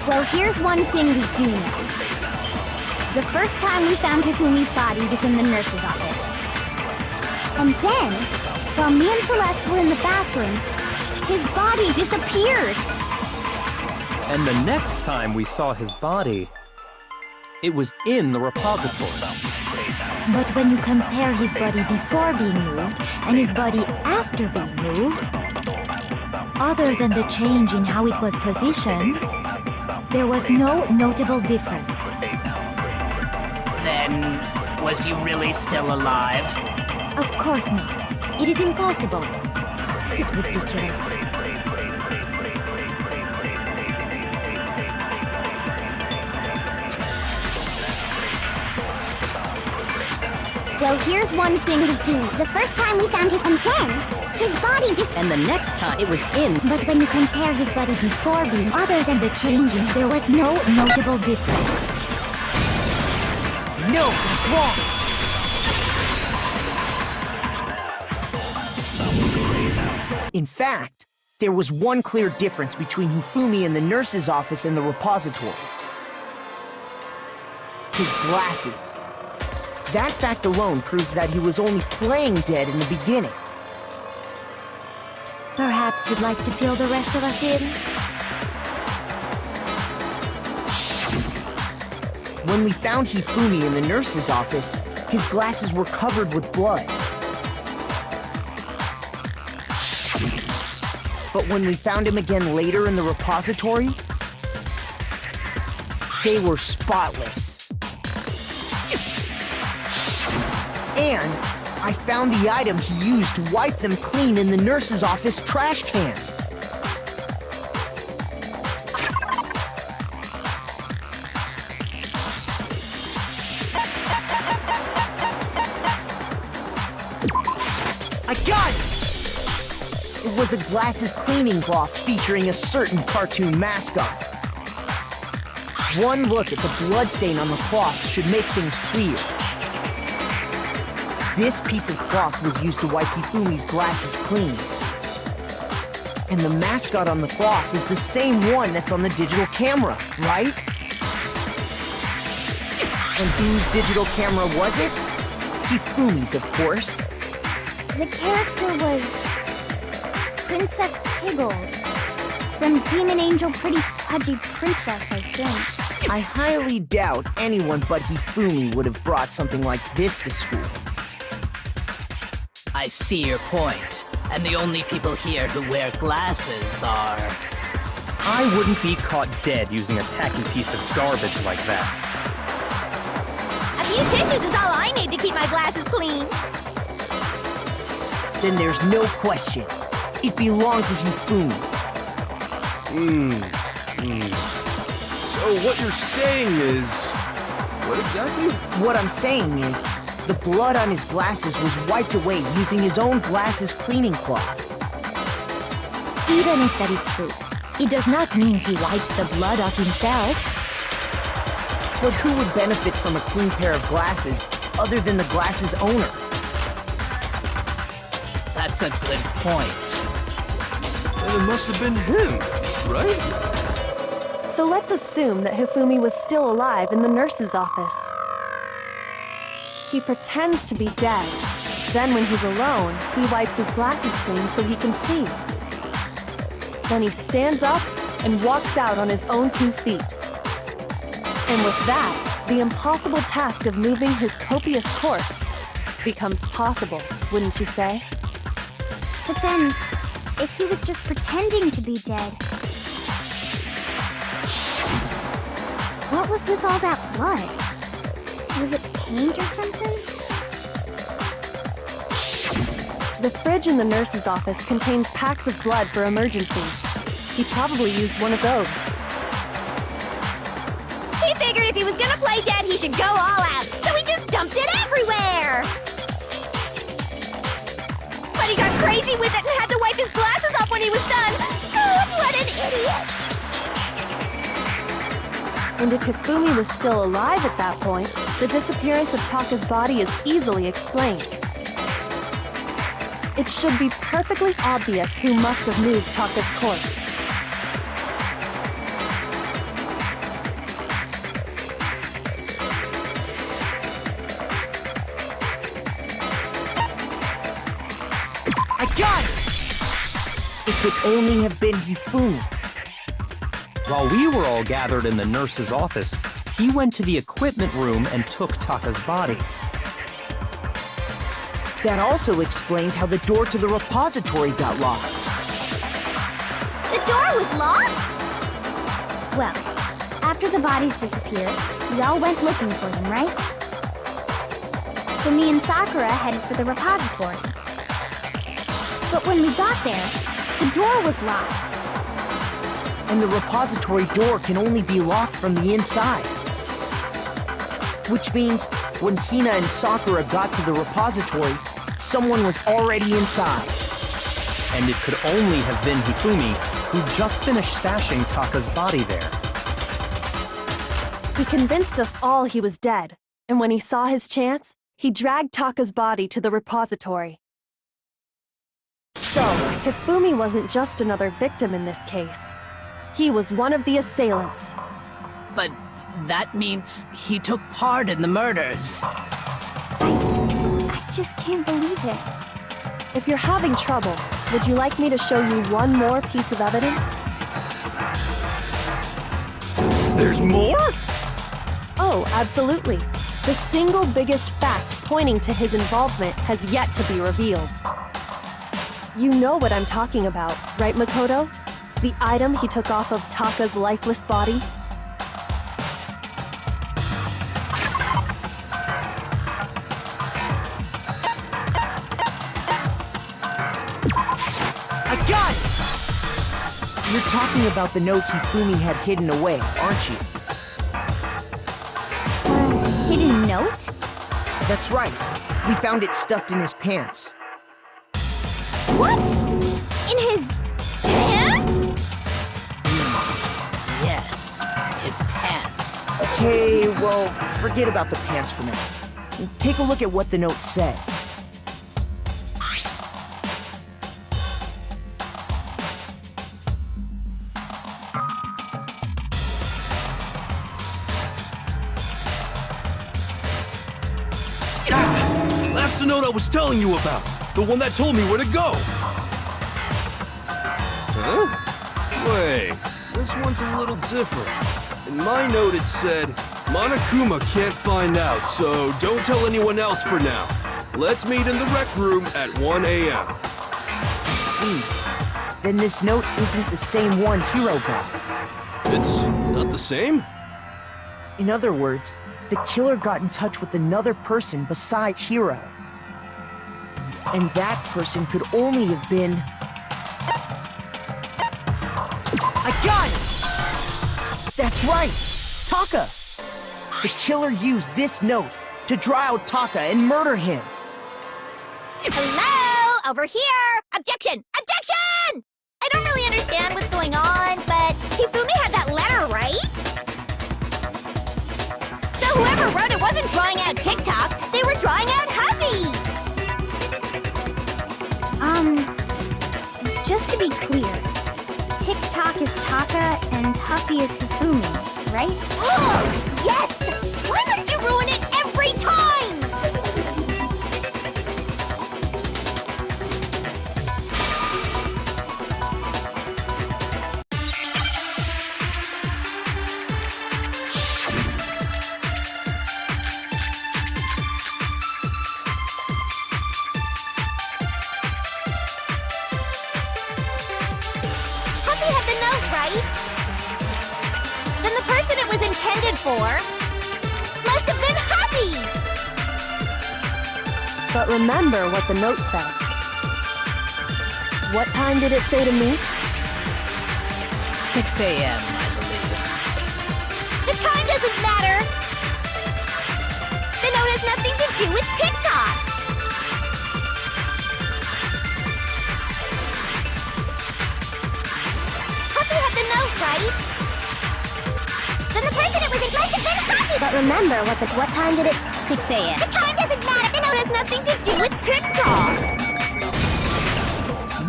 Well, here's one thing we do know. The first time we found Hifumi's body was in the nurse's office. And then, while me and Celeste were in the bathroom, his body disappeared.
And the next time we saw his body, it was in the repository.
But when you compare his body before being moved and his body after being moved, other than the change in how it was positioned, there was no notable difference.
Then, was he really still alive?
Of course not. It is impossible. This is ridiculous.
Well, here's one thing we do. The first time we found him then, his body
And the next time it was in.
But when you compare his body before being, other than the changing, there was no notable difference.
No, that's wrong! In fact, there was one clear difference between Hifumi in the nurse's office and the repository. His glasses. That fact alone proves that he was only playing dead in the beginning.
Perhaps you'd like to fill the rest of us in?
When we found Hifumi in the nurse's office, his glasses were covered with blood. But when we found him again later in the repository, they were spotless. And I found the item he used to wipe them clean in the nurse's office trash can. I got it! It was a glasses cleaning cloth featuring a certain cartoon mascot. One look at the bloodstain on the cloth should make things clear. This piece of cloth was used to wipe Hifumi's glasses clean. And the mascot on the cloth is the same one that's on the digital camera, right? And whose digital camera was it? Hifumi's, of course.
The character was Princess Piggles from Demon Angel Pretty Pudgy Princess, I think.
I highly doubt anyone but Hifumi would have brought something like this to school.
I see your point. And the only people here who wear glasses are...
I wouldn't be caught dead using a tacky piece of garbage like that.
A few tissues is all I need to keep my glasses clean.
Then there's no question. It belonged to Hifumi.
So what you're saying is... What exactly?
What I'm saying is, the blood on his glasses was wiped away using his own glasses cleaning cloth.
Even if that is true, it does not mean he wiped the blood off himself.
But who would benefit from a clean pair of glasses other than the glasses owner?
That's a good point.
Then it must have been him, right?
So let's assume that Hifumi was still alive in the nurse's office. He pretends to be dead. Then when he's alone, he wipes his glasses clean so he can see. Then he stands up and walks out on his own 2 feet. And with that, the impossible task of moving his copious corpse becomes possible, wouldn't you say?
But then, if he was just pretending to be dead, what was with all that blood? Was it paint or something?
The fridge in the nurse's office contains packs of blood for emergencies. He probably used one of those.
He figured if he was gonna play dead, he should go all out, so he just dumped it everywhere! But he got crazy with it and had to wipe his glasses off when he was done! God, what an idiot!
And if Hifumi was still alive at that point, the disappearance of Taka's body is easily explained. It should be perfectly obvious who must have moved Taka's corpse.
I got it! It could only have been Hifumi.
While we were all gathered in the nurse's office, he went to the equipment room and took Taka's body.
That also explains how the door to the repository got locked.
The door was locked? Well, after the bodies disappeared, we all went looking for them, right? So me and Sakura headed for the repository. But when we got there, the door was locked.
And the repository door can only be locked from the inside. Which means, when Hina and Sakura got to the repository, someone was already inside.
And it could only have been Hifumi, who just finished stashing Taka's body there.
He convinced us all he was dead, and when he saw his chance, he dragged Taka's body to the repository. So, Hifumi wasn't just another victim in this case. He was one of the assailants.
But that means he took part in the murders.
I just can't believe it.
If you're having trouble, would you like me to show you one more piece of evidence?
There's more?
Oh, absolutely. The single biggest fact pointing to his involvement has yet to be revealed. You know what I'm talking about, right, Makoto? The item he took off of Taka's lifeless body?
I got it! You're talking about the note Hifumi had hidden away, aren't you?
Hidden note?
That's right. We found it stuffed in his pants.
What? In his pants?
Yes, his pants.
Okay, well, forget about the pants for now. Take a look at what the note says.
That's the note I was telling you about. The one that told me where to go. Huh? Wait, this one's a little different. In my note it said, Monokuma can't find out, so don't tell anyone else for now. Let's meet in the rec room at 1 a.m.
I see. Then this note isn't the same one Hiro got.
It's not the same?
In other words, the killer got in touch with another person besides Hiro. And that person could only have been... I got it! That's right! Taka! The killer used this note to draw out Taka and murder him.
Hello? Over here! Objection! Objection! I don't really understand what's going on, but Hifumi had that letter, right? So whoever wrote it wasn't drawing out TikTok, they were drawing out Huffy! Just to be clear, TikTok is Taka and Huffy is Hifumi, right? Oh, yes! Why must you ruin it every time? Huffy had the note, right? Then the person it was intended for must have been Huffy!
But remember what the note said. What time did it say to meet?
6 a.m., I believe.
The time doesn't matter! The note has nothing to do with TikTok! Huffy had the note, right? Then the person it was in must have been Huffy!
But remember what time did it? 6 a.m.
The time doesn't matter! The note has nothing to do with TikTok!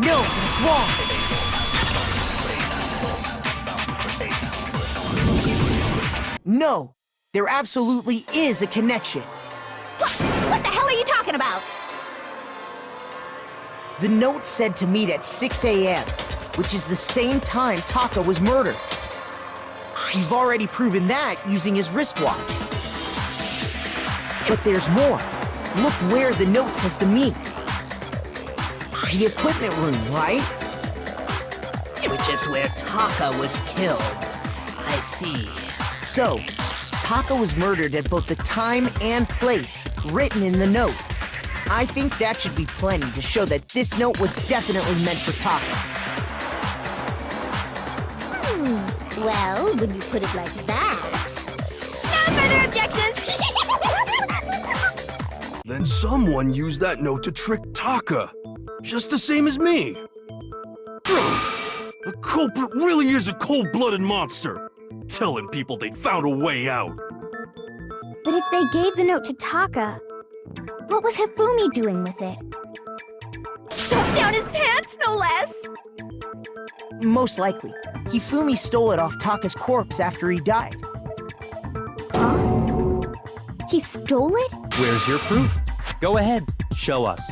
No, that's wrong. No, there absolutely is a connection.
What the hell are you talking about?
The note said to meet at 6 a.m., which is the same time Taka was murdered. You've already proven that using his wristwatch. But there's more. Look where the note says to meet. The equipment room, right?
Which is where Taka was killed. I see.
So, Taka was murdered at both the time and place written in the note. I think that should be plenty to show that this note was definitely meant for Taka.
Well, when you put it like that... No further objections!
Then someone used that note to trick Taka. Just the same as me. The culprit really is a cold-blooded monster. Telling people they found a way out.
But if they gave the note to Taka, what was Hifumi doing with it? Stuffed down his pants, no less!
Most likely, Hifumi stole it off Taka's corpse after he died.
Huh? He stole it?
Where's your proof? Go ahead, show us.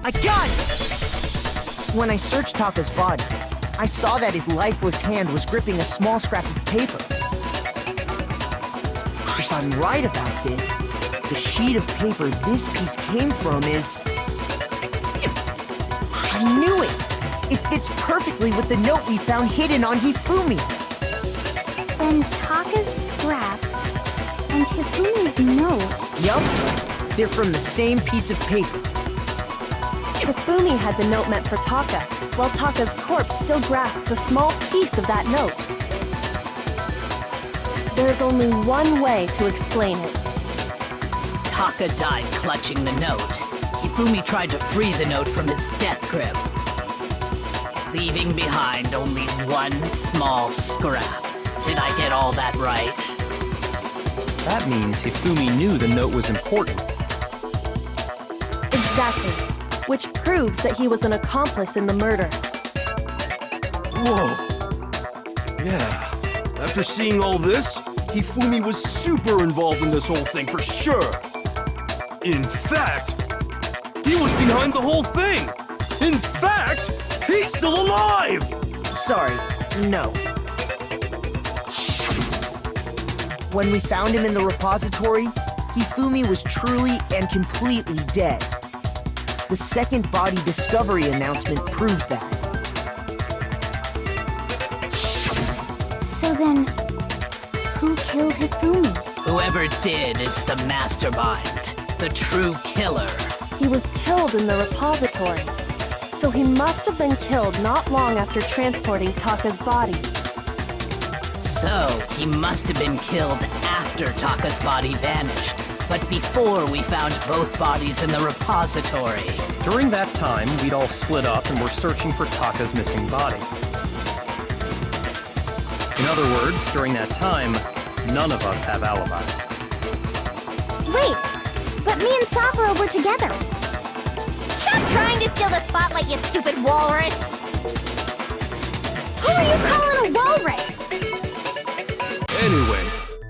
I got it! When I searched Taka's body, I saw that his lifeless hand was gripping a small scrap of paper. If I'm right about this, the sheet of paper this piece came from is... I knew it! It fits perfectly with the note we found hidden on Hifumi.
Then Taka's scrap and Hifumi's note.
Yup, they're from the same piece of paper.
Hifumi had the note meant for Taka, while Taka's corpse still grasped a small piece of that note. There's only one way to explain it.
Taka died clutching the note. Hifumi tried to free the note from his death grip, leaving behind only one small scrap. Did I get all that right?
That means Hifumi knew the note was important.
Exactly. Which proves that he was an accomplice in the murder.
Whoa. Yeah. After seeing all this, Hifumi was super involved in this whole thing for sure. In fact, he was behind the whole thing. In fact, he's still alive!
Sorry, no. When we found him in the repository, Hifumi was truly and completely dead. The second body discovery announcement proves that.
So then, who killed Hifumi?
Whoever did is the mastermind, the true killer.
He was killed in the repository. So he must have been killed not long after transporting Taka's body.
So, he must have been killed after Taka's body vanished, but before we found both bodies in the repository.
During that time, we'd all split up and were searching for Taka's missing body. In other words, during that time, none of us have alibis.
Wait, but me and Sakura were together. Stop trying to steal the spotlight, you stupid walrus! Who are you calling a walrus?
Anyway,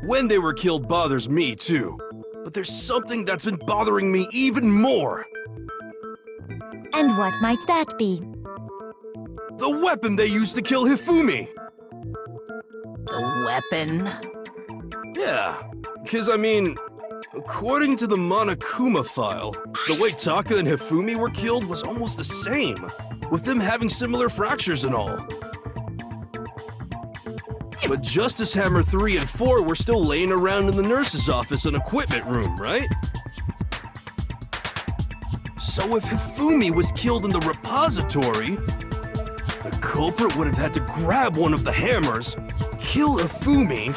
when they were killed bothers me too. But there's something that's been bothering me even more.
And what might that be?
The weapon they used to kill Hifumi.
The weapon?
Yeah, because I mean, according to the Monokuma file, the way Taka and Hifumi were killed was almost the same, with them having similar fractures and all. But Justice Hammer 3 and 4 were still laying around in the nurse's office and equipment room, right? So if Hifumi was killed in the repository, the culprit would have had to grab one of the hammers, kill Hifumi,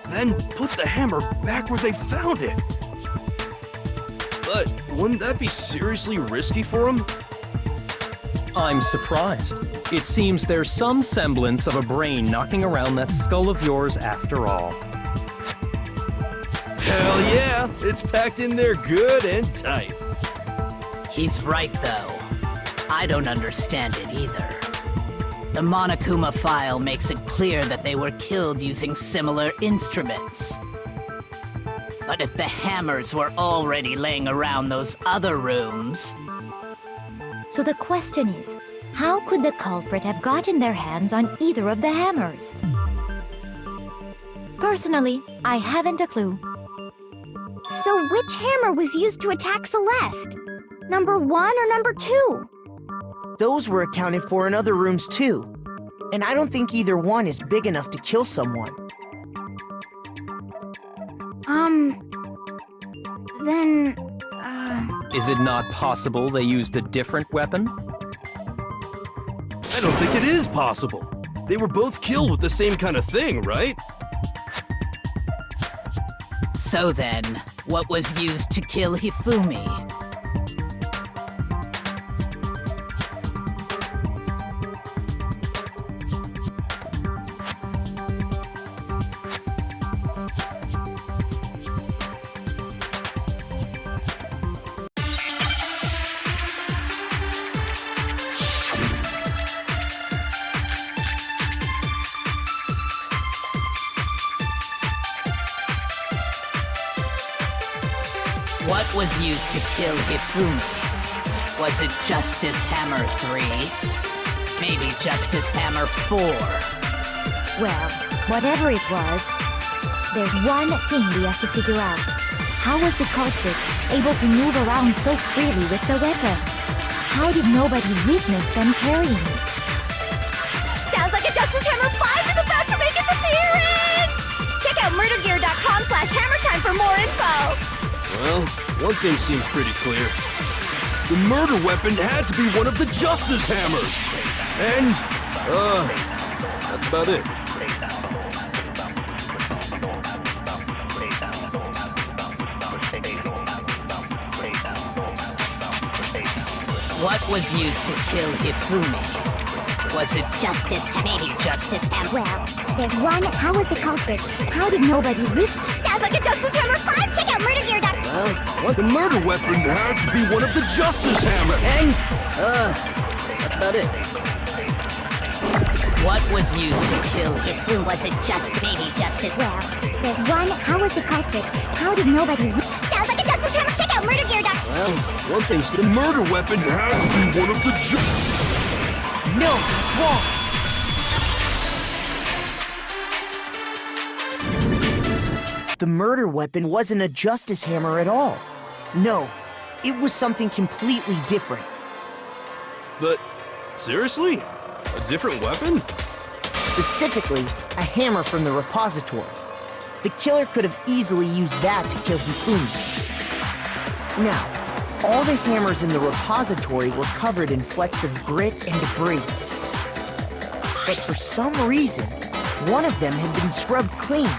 then put the hammer back where they found it. But wouldn't that be seriously risky for him?
I'm surprised. It seems there's some semblance of a brain knocking around that skull of yours after all.
Hell yeah, it's packed in there good and tight.
He's right, though. I don't understand it either. The Monokuma file makes it clear that they were killed using similar instruments. But if the hammers were already laying around those other rooms...
So the question is, how could the culprit have gotten their hands on either of the hammers? Personally, I haven't a clue.
So which hammer was used to attack Celeste? Number 1 or number 2?
Those were accounted for in other rooms too. And I don't think either one is big enough to kill someone.
Then,
Is it not possible they used a different weapon?
I don't think it is possible. They were both killed with the same kind of thing, right?
So then, what was used to kill Hifumi? What was used to kill Hifumi? Was it Justice Hammer 3? Maybe Justice Hammer 4?
Well, whatever it was, there's one thing we have to figure out. How was the culprit able to move around so freely with the weapon? How did nobody witness them carrying it?
sounds like a Justice Hammer 5 is about to make its appearance! Check out murdergear.com/hammertime for more info!
Well, one thing seems pretty clear. The murder weapon had to be one of the Justice Hammers! And, that's about it.
What was used to kill Hifumi? Was it
Justice, maybe
Justice Hammer?
Well, there's one. How was the culprit? How did nobody reach? Sounds like a Justice Hammer 5! Check out murdergear.com!
Well, the murder weapon had to be one of the Justice Hammers!
And, that's about it. What was used to kill Hifumi?
Was it maybe Justice? Well, there's one. How was the culprit? How did nobody reach? Sounds like a Justice Hammer! Check out murdergear.com!
Well, one thing, the murder weapon had to be one of the
No, it's wrong. The murder weapon wasn't a Justice Hammer at all. No, it was something completely different.
But, seriously? A different weapon?
Specifically, a hammer from the repository. The killer could have easily used that to kill Hifumi. Now, all the hammers in the repository were covered in flecks of grit and debris. But for some reason, one of them had been scrubbed clean.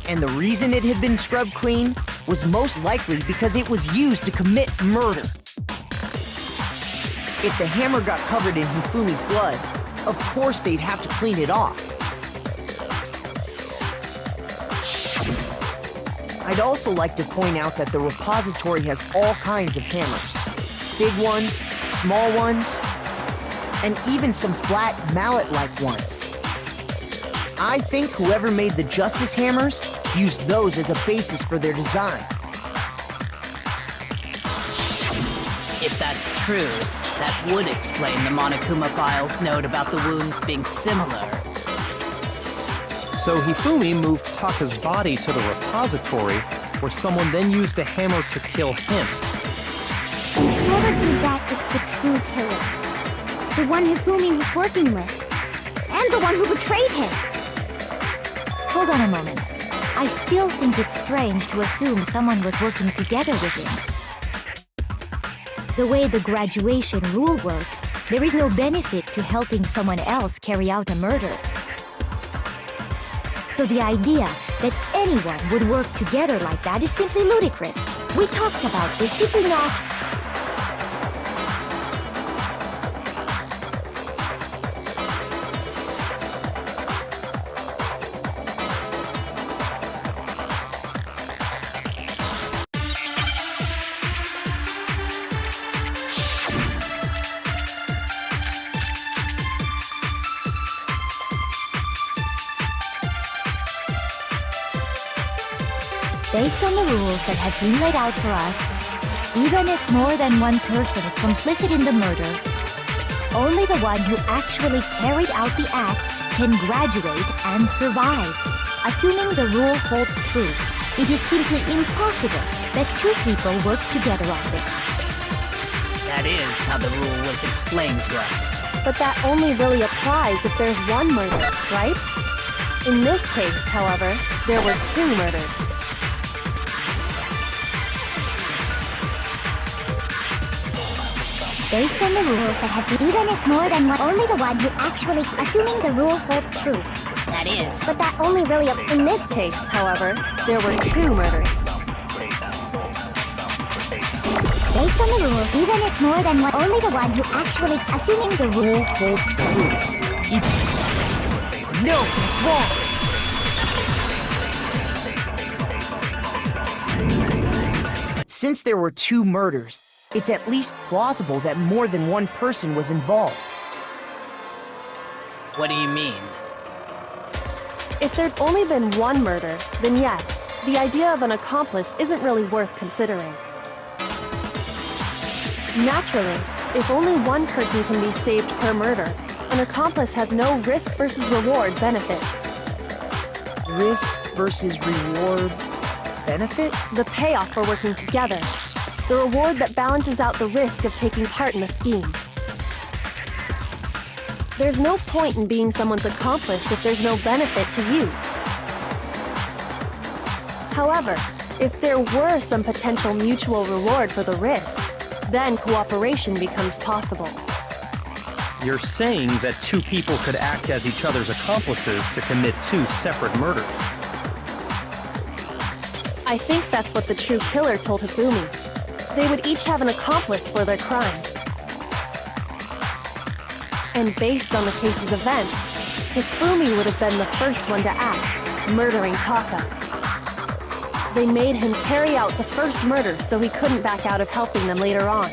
And the reason it had been scrubbed clean was most likely because it was used to commit murder. If the hammer got covered in Hifumi's blood, of course they'd have to clean it off. I'd also like to point out that the repository has all kinds of hammers. Big ones, small ones, and even some flat mallet-like ones. I think whoever made the Justice hammers used those as a basis for their design.
If that's true, that would explain the Monokuma file's note about the wounds being similar.
So Hifumi moved Taka's body to the repository, where someone then used a hammer to kill him.
Whoever did that is the true killer. The one Hifumi was working with. And the one who betrayed him.
Hold on a moment. I still think it's strange to assume someone was working together with him. The way the graduation rule works, there is no benefit to helping someone else carry out a murder. So the idea that anyone would work together like that is simply ludicrous. We talked about this, did we not? Based on the rules that have been laid out for us, even if more than one person is complicit in the murder, only the one who actually carried out the act can graduate and survive. Assuming the rule holds true, it is simply impossible that two people work together on this.
That is how the rule was explained to us.
But that only really applies if there's one murder, right? In this case, however, there were two murders.
Based on the rules that have been, even if more than one, only the one who actually, assuming the rule holds true.
That is.
But that only really,
In this case, however, there were two murders.
based on the rules, even if more than one, only the one who actually, assuming the rule holds true.
No, it's wrong! Since there were two murders, it's at least plausible that more than one person was involved.
What do you mean?
If there'd only been one murder, then yes, the idea of an accomplice isn't really worth considering. Naturally, if only one person can be saved per murder, an accomplice has no risk versus reward benefit.
Risk versus reward benefit?
The payoff for working together. The reward that balances out the risk of taking part in a scheme. There's no point in being someone's accomplice if there's no benefit to you. However, if there were some potential mutual reward for the risk, then cooperation becomes possible.
You're saying that two people could act as each other's accomplices to commit two separate murders.
I think that's what the true killer told Hifumi. They would each have an accomplice for their crime. And based on the case's events, Hifumi would have been the first one to act, murdering Taka. They made him carry out the first murder so he couldn't back out of helping them later on.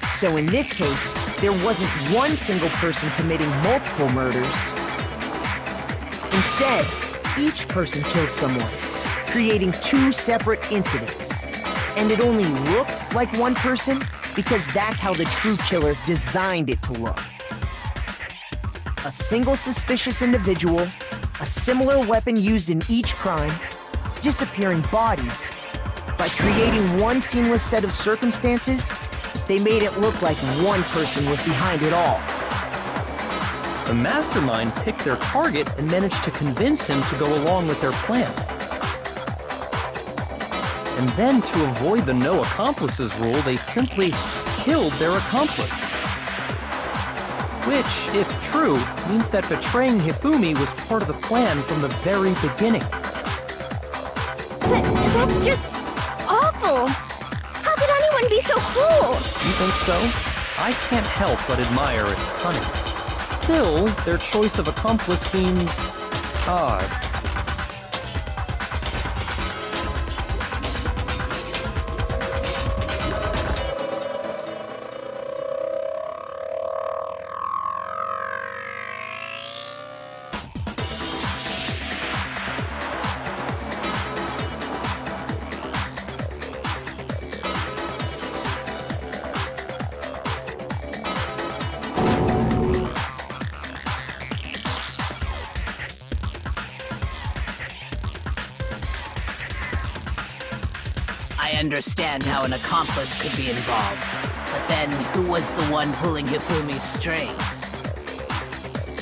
So in this case, there wasn't one single person committing multiple murders. Instead, each person killed someone, creating two separate incidents. And it only looked like one person because that's how the true killer designed it to look. A single suspicious individual, a similar weapon used in each crime, disappearing bodies. By creating one seamless set of circumstances, they made it look like one person was behind it all.
The mastermind picked their target and managed to convince him to go along with their plan. And then, to avoid the no accomplices rule, they simply killed their accomplice. Which, if true, means that betraying Hifumi was part of the plan from the very beginning.
That's just awful! How could anyone be so cruel?
You think so? I can't help but admire its cunning. Still, their choice of accomplice seems odd.
I understand how an accomplice could be involved, but then who was the one pulling Hifumi's strings?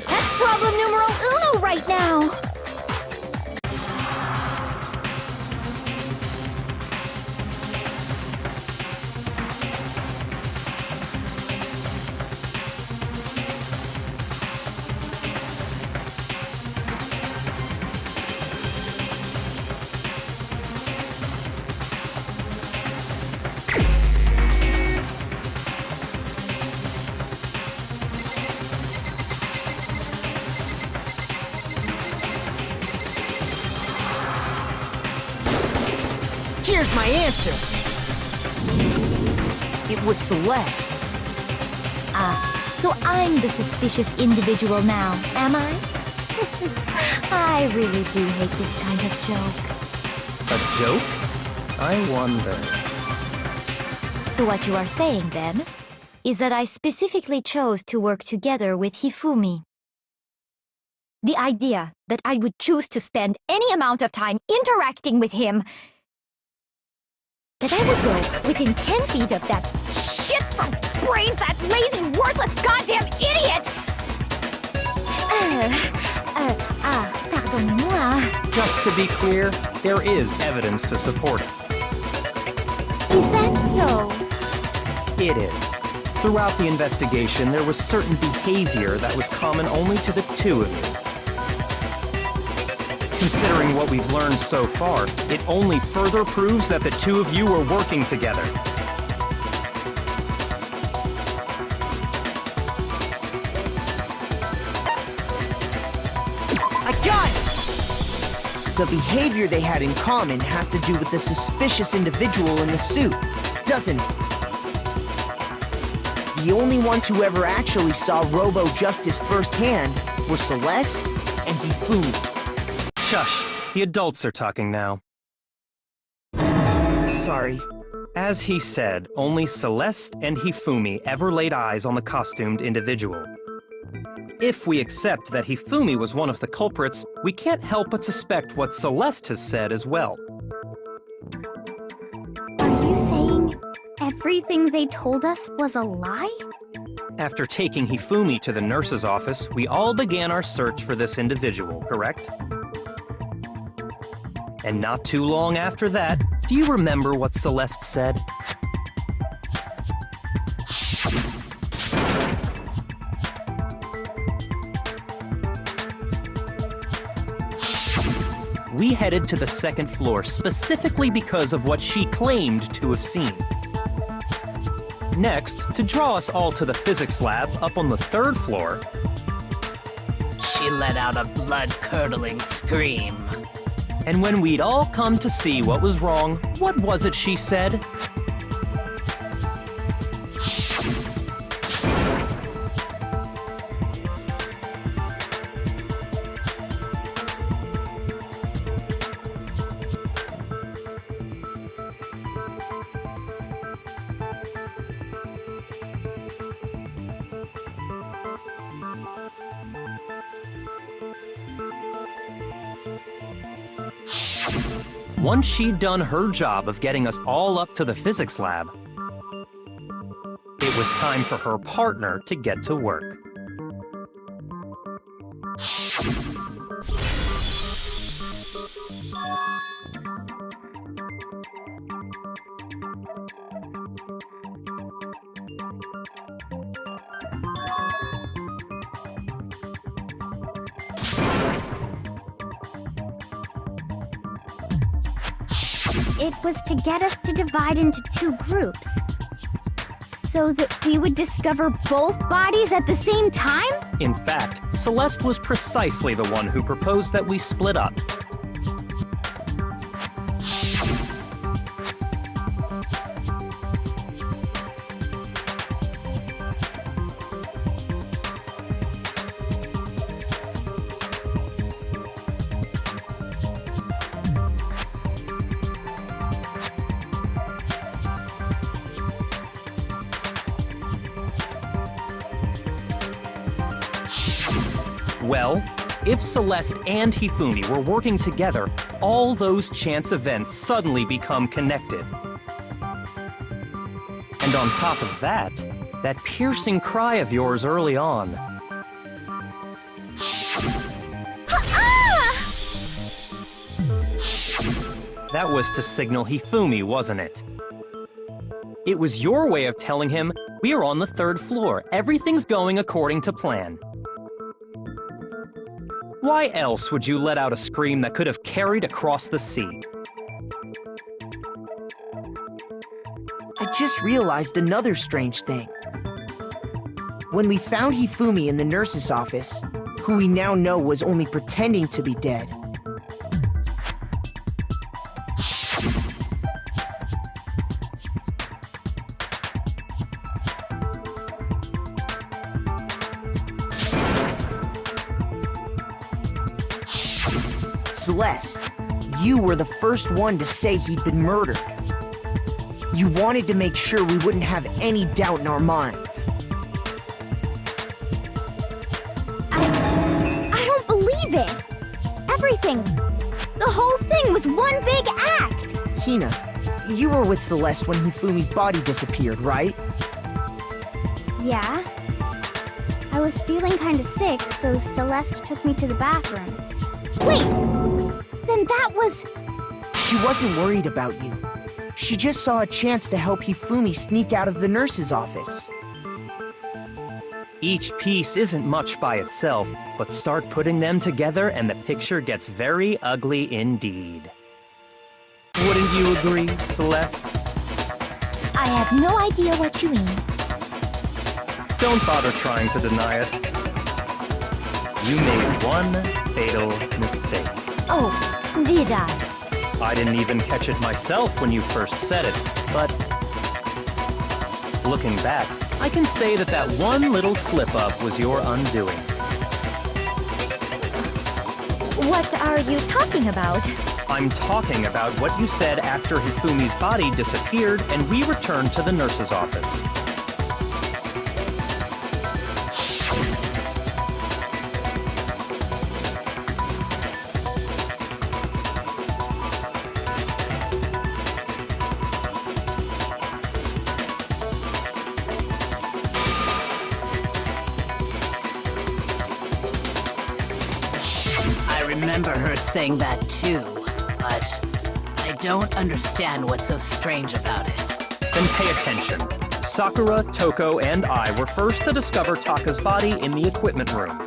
That's problem numero uno right now!
Here's my answer. It was Celeste.
So I'm the suspicious individual now, am I? I really do hate this kind of joke.
A joke? I wonder.
So what you are saying, then, is that I specifically chose to work together with Hifumi. The idea that I would choose to spend any amount of time interacting with him, that I would go within 10 feet of that shit for brains, that lazy, worthless, goddamn idiot! Pardonnez-moi.
Just to be clear, there is evidence to support it.
Is that so?
It is. Throughout the investigation, there was certain behavior that was common only to the two of you. Considering what we've learned so far, it only further proves that the two of you were working together.
I got it! The behavior they had in common has to do with the suspicious individual in the suit, doesn't it? The only ones who ever actually saw Robo-Justice firsthand were Celeste and Hifumi.
Shush, the adults are talking now.
Sorry.
As he said, only Celeste and Hifumi ever laid eyes on the costumed individual. If we accept that Hifumi was one of the culprits, we can't help but suspect what Celeste has said as well.
Are you saying everything they told us was a lie?
After taking Hifumi to the nurse's office, we all began our search for this individual, correct? And not too long after that, do you remember what Celeste said? We headed to the second floor specifically because of what she claimed to have seen. Next, to draw us all to the physics lab up on the third floor,
She let out a blood-curdling scream.
and when we'd all come to see what was wrong, what was it she said? Once she'd done her job of getting us all up to the physics lab, it was time for her partner to get to work.
It was to get us to divide into two groups. So that we would discover both bodies at the same time?
In fact, Celeste was precisely the one who proposed that we split up. Well, if Celeste and Hifumi were working together, all those chance events suddenly become connected. And on top of that, that piercing cry of yours early on. That was to signal Hifumi, wasn't it? It was your way of telling him, we are on the 3rd floor, everything's going according to plan. Why else would you let out a scream that could have carried across the sea?
I just realized another strange thing. When we found Hifumi in the nurse's office, who we now know was only pretending to be dead, Celeste, you were the first one to say he'd been murdered. You wanted to make sure we wouldn't have any doubt in our minds.
I don't believe it! Everything, the whole thing was one big act!
Hina, you were with Celeste when Hifumi's body disappeared, right?
Yeah. I was feeling kinda sick, so Celeste took me to the bathroom. Wait! Then that was...
She wasn't worried about you. She just saw a chance to help Hifumi sneak out of the nurse's office.
Each piece isn't much by itself, but start putting them together and the picture gets very ugly indeed. Wouldn't you agree, Celeste?
I have no idea what you mean.
Don't bother trying to deny it. You made one fatal mistake.
Oh, did I?
I didn't even catch it myself when you first said it, but looking back, I can say that that one little slip-up was your undoing.
What are you talking about?
I'm talking about what you said after Hifumi's body disappeared and we returned to the nurse's office.
I remember her saying that too, but I don't understand what's so strange about it.
Then pay attention. Sakura, Toko, and I were first to discover Taka's body in the equipment room.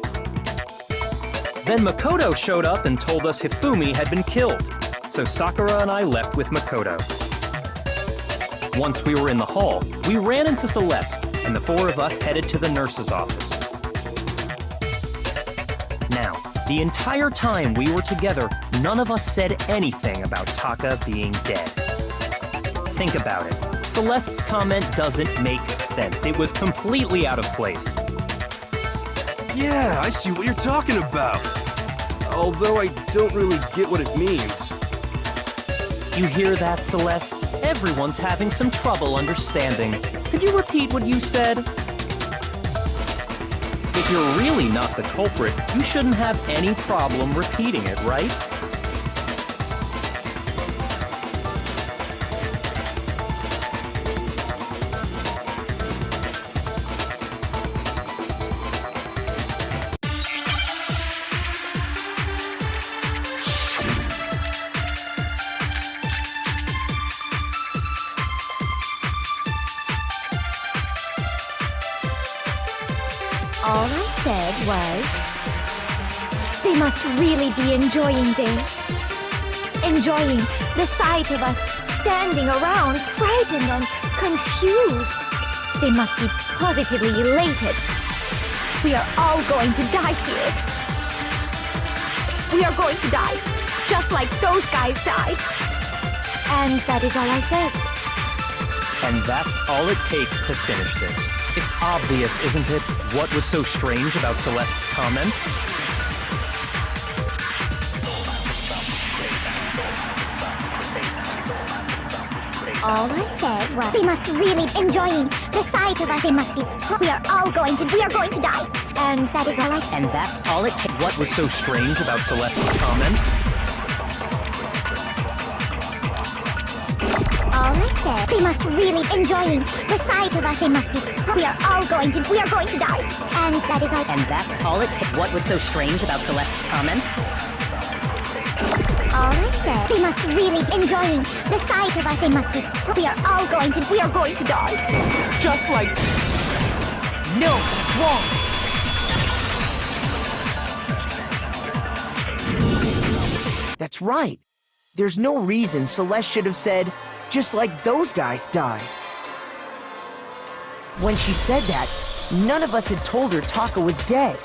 Then Makoto showed up and told us Hifumi had been killed, so Sakura and I left with Makoto. Once we were in the hall, we ran into Celeste, and the four of us headed to the nurse's office. Now, the entire time we were together, none of us said anything about Taka being dead. Think about it. Celeste's comment doesn't make sense. It was completely out of place.
Yeah, I see what you're talking about. Although I don't really get what it means.
You hear that, Celeste? Everyone's having some trouble understanding. Could you repeat what you said? If you're really not the culprit, you shouldn't have any problem repeating it, right?
All I said was, they must really be enjoying this. enjoying the sight of us standing around, frightened and confused. They must be positively elated. We are all going to die here. We are going to die, just like those guys died. And that is all I said.
And that's all it takes to finish this. It's obvious, isn't it, what was so strange about Celeste's comment?
All I said was they must really enjoying the sight of us. They must be. We are going to die. And that is all I said.
And that's all it takes.
What was so strange about Celeste's comment?
All I said they must really enjoying the sight of us. They must be. We are going to die. And that is all.
And that's all it takes. What was so strange about Celeste's comment?
All I said they must really enjoying the sight of us. They must be. We are going to die.
Just like... No, it's wrong. That's right. There's no reason Celeste should have said, just like those guys died. When she said that, none of us had told her Taka was dead.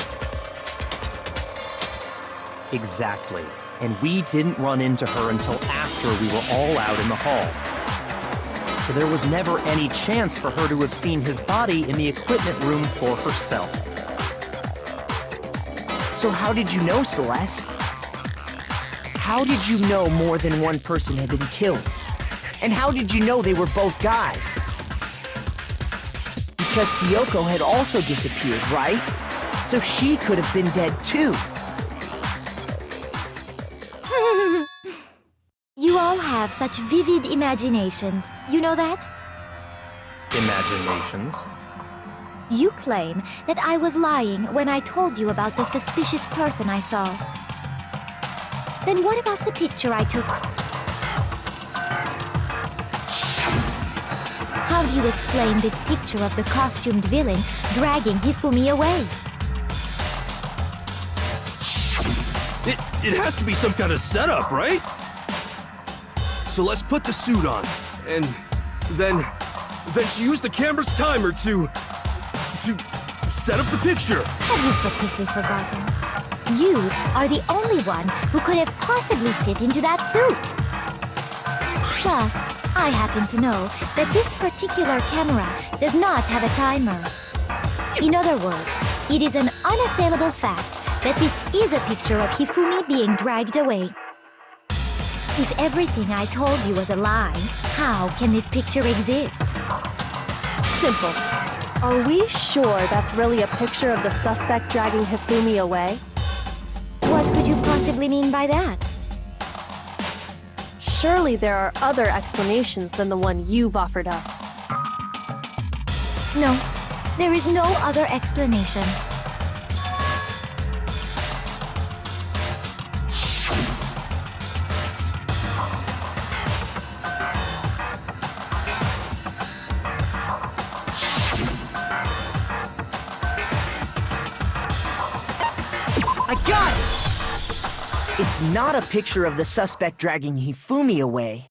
Exactly. And we didn't run into her until after we were all out in the hall. So there was never any chance for her to have seen his body in the equipment room for herself.
So how did you know, Celeste? How did you know more than one person had been killed? And how did you know they were both guys? Because Kyoko had also disappeared, right? So she could have been dead too.
You all have such vivid imaginations. You know that?
Imaginations?
You claim that I was lying when I told you about the suspicious person I saw. Then what about the picture I took? How do you explain this picture of the costumed villain dragging Hifumi away?
It has to be some kind of setup, right? So let's put the suit on, and then she used the camera's timer to set up the picture.
Have you so quickly forgotten? You are the only one who could have possibly fit into that suit. Plus, I happen to know that this particular camera does not have a timer. In other words, it is an unassailable fact that this is a picture of Hifumi being dragged away. If everything I told you was a lie, how can this picture exist?
Simple. Are we sure that's really a picture of the suspect dragging Hifumi away?
What could you possibly mean by that?
Surely there are other explanations than the one you've offered up.
No, there is no other explanation.
I got it! It's not a picture of the suspect dragging Hifumi away.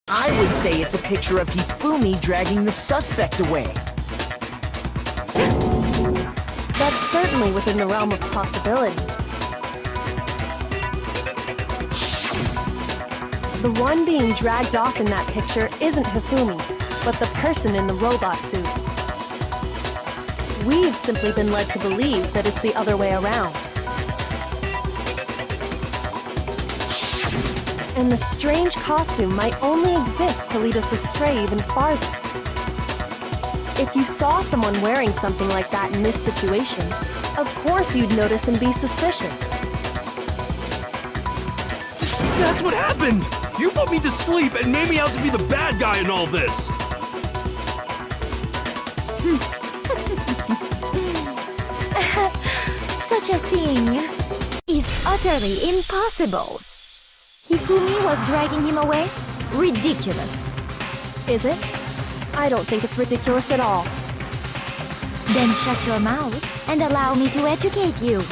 I would say it's a picture of Hifumi dragging the suspect away.
That's certainly within the realm of possibility. The one being dragged off in that picture isn't Hifumi, but the person in the robot suit. We've simply been led to believe that it's the other way around. And the strange costume might only exist to lead us astray even farther. If you saw someone wearing something like that in this situation, of course you'd notice and be suspicious.
That's what happened! You put me to sleep and made me out to be the bad guy in all this!
Such a thing is utterly impossible. Hifumi was dragging him away? Ridiculous.
Is it? I don't think it's ridiculous at all.
Then shut your mouth and allow me to educate you.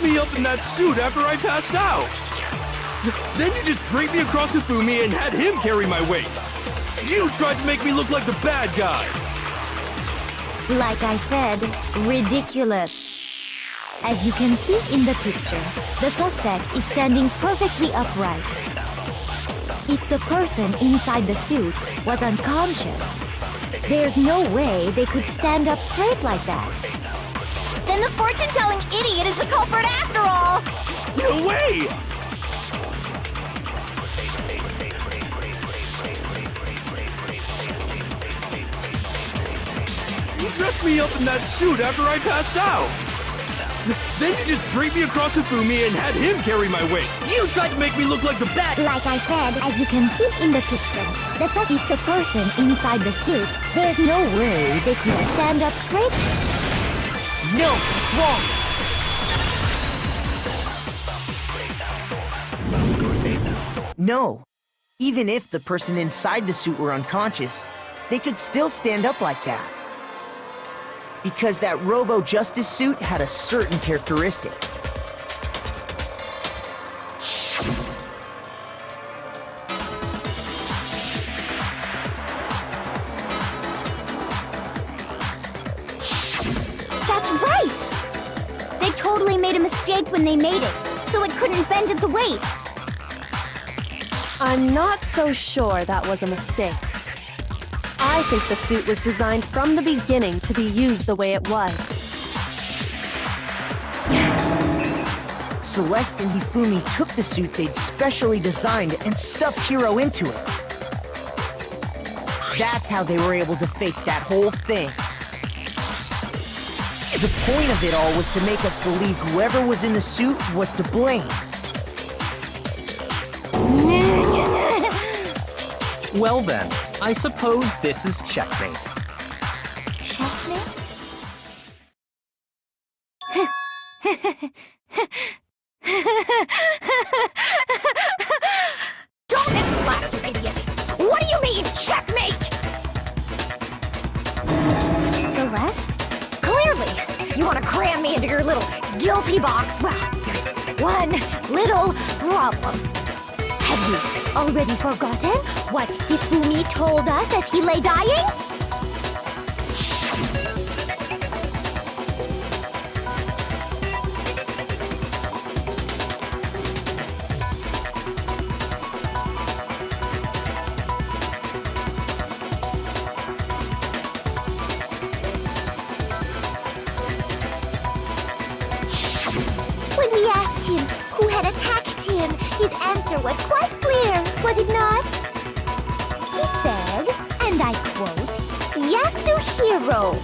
dressed me up in that suit after I passed out. Then you just draped me across Hifumi and had him carry my weight. You tried to make me look like the bad guy.
Like I said, ridiculous. As you can see in the picture, the suspect is standing perfectly upright. If the person inside the suit was unconscious, there's no way they could stand up straight like that.
Then the fortune-telling idiot is the culprit after all!
No way! You dressed me up in that suit after I passed out. Then you just draped me across Hifumi and had him carry my weight. You tried to make me look like the bad...
Like I said, as you can see in the picture, if the person inside the suit, there's no way they could stand up straight.
No, it's wrong. No. Even if the person inside the suit were unconscious, they could still stand up like that. Because that Robo-Justice suit had a certain characteristic.
That's right! They totally made a mistake when they made it, so it couldn't bend at the waist.
I'm not so sure that was a mistake. I think the suit was designed from the beginning to be used the way it was.
Celeste and Hifumi took the suit they'd specially designed and stuffed Hiro into it. That's how they were able to fake that whole thing. The point of it all was to make us believe whoever was in the suit was to blame.
Well then, I suppose this is checkmate.
Checkmate? Don't make me laugh, you idiot! What do you mean, checkmate? Celeste? Clearly! You want to cram me into your little guilty box? Well, there's one little problem. Have you already forgotten what Hifumi told us as he lay dying? When we asked him who had attacked him, his answer was quite clear, was it not? He said, and I quote, Yasuhiro.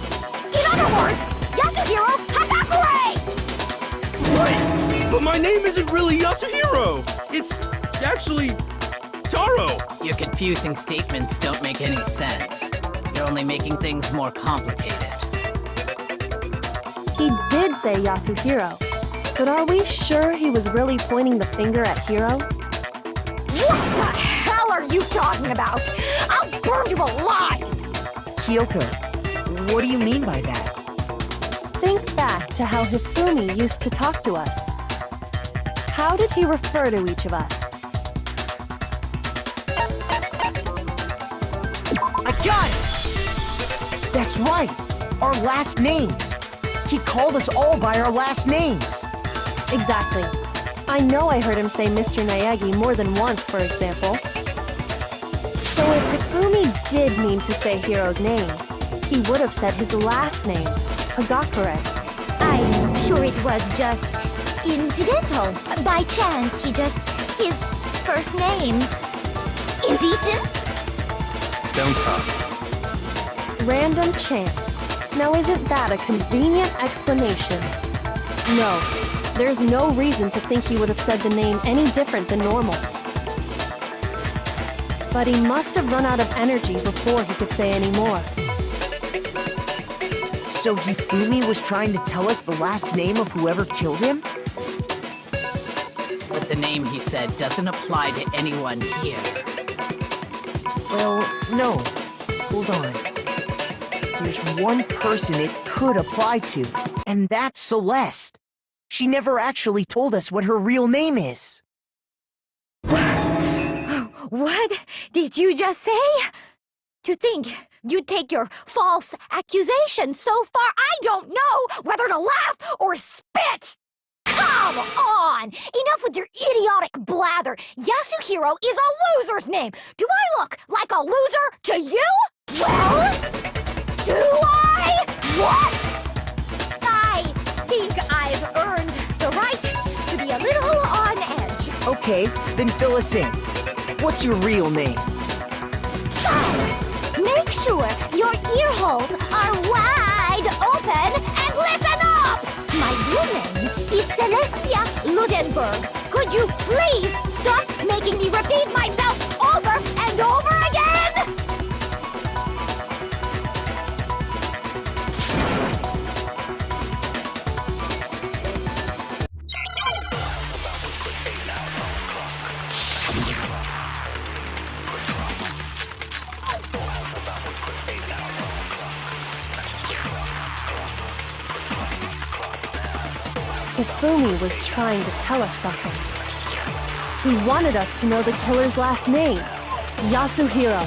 In other words, Yasuhiro Hagakure!
Wait, but my name isn't really Yasuhiro. It's actually Taro.
Your confusing statements don't make any sense. You're only making things more complicated.
He did say Yasuhiro, but are we sure he was really pointing the finger at Hiro?
What the hell are you talking about? I'll burn you alive!
Kyoko, what do you mean by that?
Think back to how Hifumi used to talk to us. How did he refer to each of us?
I got it! That's right! Our last names! He called us all by our last names!
Exactly. I know I heard him say Mr. Naegi more than once, for example. So if Hifumi did mean to say Hiro's name, he would have said his last name, Hagakure.
I'm sure it was just incidental. By chance, his first name.
Indecent?
Don't talk.
Random chance. Now isn't that a convenient explanation? No, there's no reason to think he would have said the name any different than normal. But he must have run out of energy before he could say any more.
So Hifumi was trying to tell us the last name of whoever killed him?
But the name he said doesn't apply to anyone here.
Well, no. Hold on. There's one person it could apply to, and that's Celeste. She never actually told us what her real name is.
What did you just say? To think you'd take your false accusation so far, I don't know whether to laugh or spit! Come on! Enough with your idiotic blather! Yasuhiro is a loser's name! Do I look like a loser to you? Well, do I? What? I think I've earned the right to be a little on edge.
Okay, then fill us in. What's your real name?
Make sure your ear holes are wide open and listen up! My real name is Celestia Ludenberg. Could you please stop making me repeat myself over and over again?
Hifumi was trying to tell us something. He wanted us to know the killer's last name, Yasuhiro.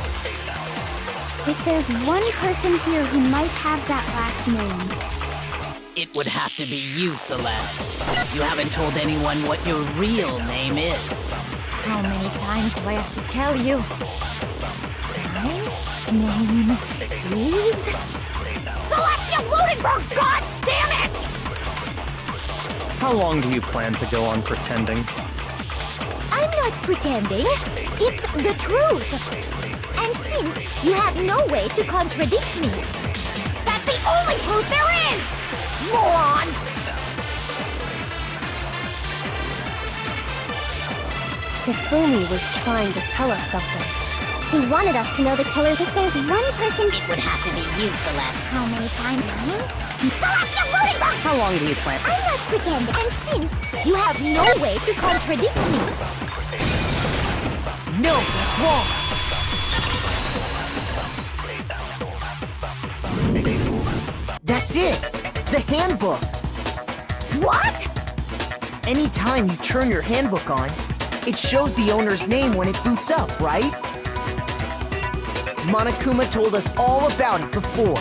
If there's one person here who might have that last name,
It would have to be you, Celeste. You haven't told anyone what your real name is.
How many times do I have to tell you? My name is...
Celestia Ludenberg, god damn it!
How long do you plan to go on pretending?
I'm not pretending. It's the truth. And since you have no way to contradict me, that's the only truth there is! Moron!
Hifumi was trying to tell us something.
He wanted us to know the killer. If there's one person...
It would have to be you, Celeste.
How many times? Celestia Ludenberg!
How long do you plan?
I'm not pretending. And since you have no way to contradict me...
No, that's wrong. That's it. The handbook.
What?
Anytime you turn your handbook on, it shows the owner's name when it boots up, right? Monokuma told us all about it before.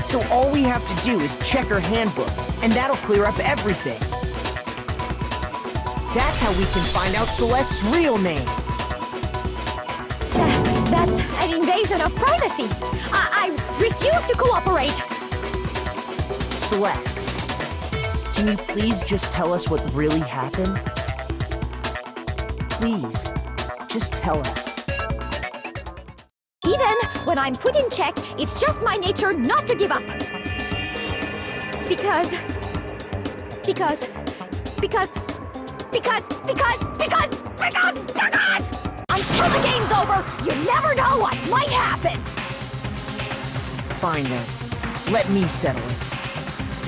So all we have to do is check her handbook, and that'll clear up everything. That's how we can find out Celeste's real name.
That's an invasion of privacy. I refuse to cooperate.
Celeste, can you please just tell us what really happened? Please, just tell us.
Even when I'm put in check, it's just my nature not to give up. Because until the game's over, you never know what might happen.
Fine then. Let me settle it.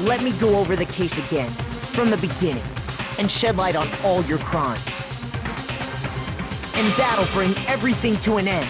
Let me go over the case again, from the beginning, and shed light on all your crimes. And that'll bring everything to an end.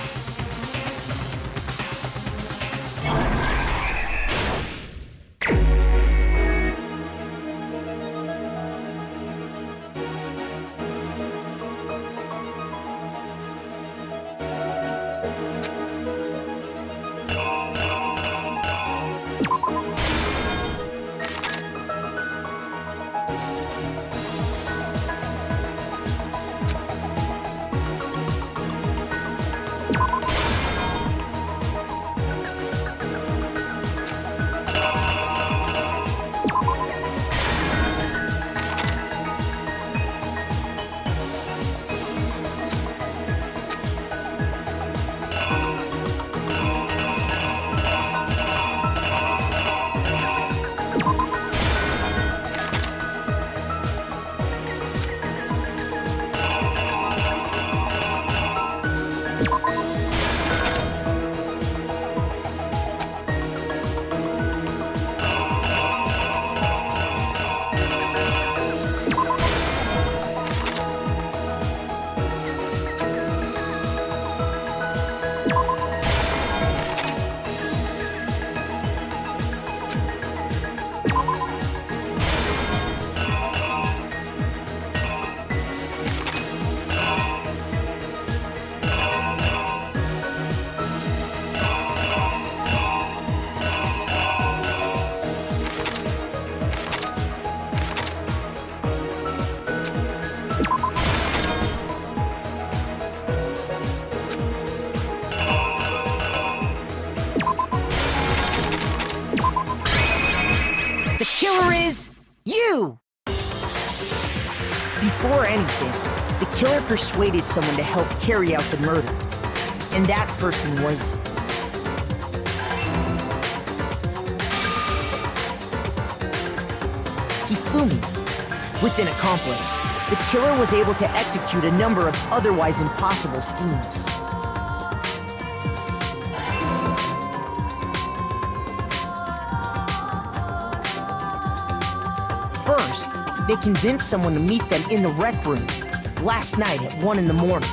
killer is you! Before anything, the killer persuaded someone to help carry out the murder. And that person was... Hifumi. With an accomplice, the killer was able to execute a number of otherwise impossible schemes. First, they convinced someone to meet them in the rec room last night at 1 in the morning.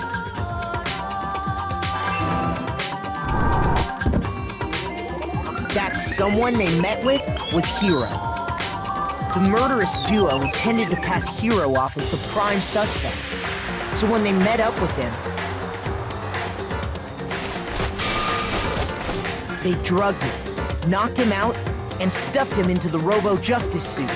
That someone they met with was Hiro. The murderous duo intended to pass Hiro off as the prime suspect. So when they met up with him, they drugged him, knocked him out, and stuffed him into the Robo-Justice suit.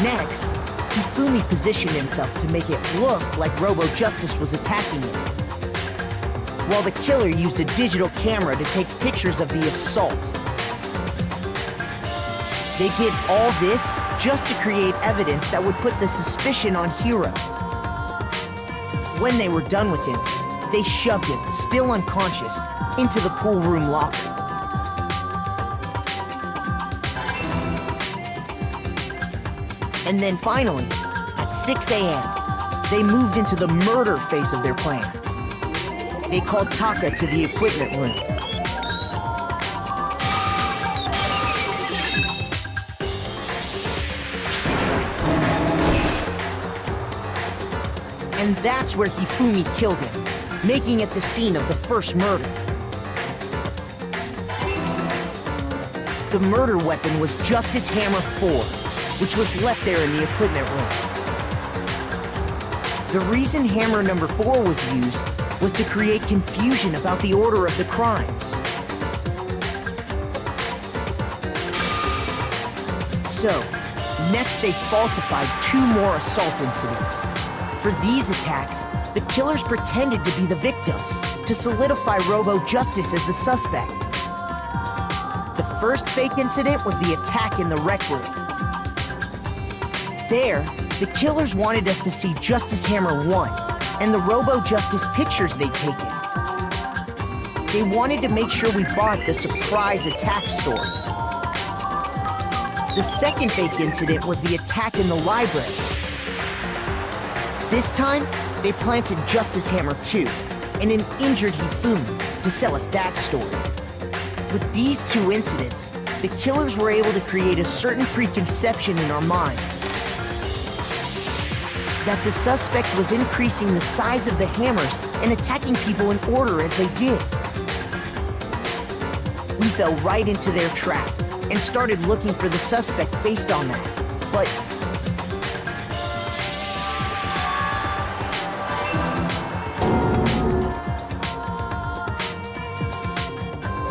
Next, Hifumi positioned himself to make it look like Robo-Justice was attacking him, while the killer used a digital camera to take pictures of the assault. They did all this just to create evidence that would put the suspicion on Hiro. When they were done with him, they shoved him, still unconscious, into the pool room locker. And then finally, at 6 a.m., they moved into the murder phase of their plan. They called Taka to the equipment room. And that's where Hifumi killed him, making it the scene of the first murder. The murder weapon was Justice Hammer 4, which was left there in the equipment room. The reason hammer number 4 was used was to create confusion about the order of the crimes. So, next they falsified 2 more assault incidents. For these attacks, the killers pretended to be the victims to solidify Robo-Justice as the suspect. The first fake incident was the attack in the rec room. There, the killers wanted us to see Justice Hammer 1 and the Robo-Justice pictures they'd taken. They wanted to make sure we bought the surprise attack story. The second fake incident was the attack in the library. This time, they planted Justice Hammer 2 and an injured Hifumi to sell us that story. With these 2 incidents, the killers were able to create a certain preconception in our minds that the suspect was increasing the size of the hammers and attacking people in order as they did. We fell right into their trap and started looking for the suspect based on that. But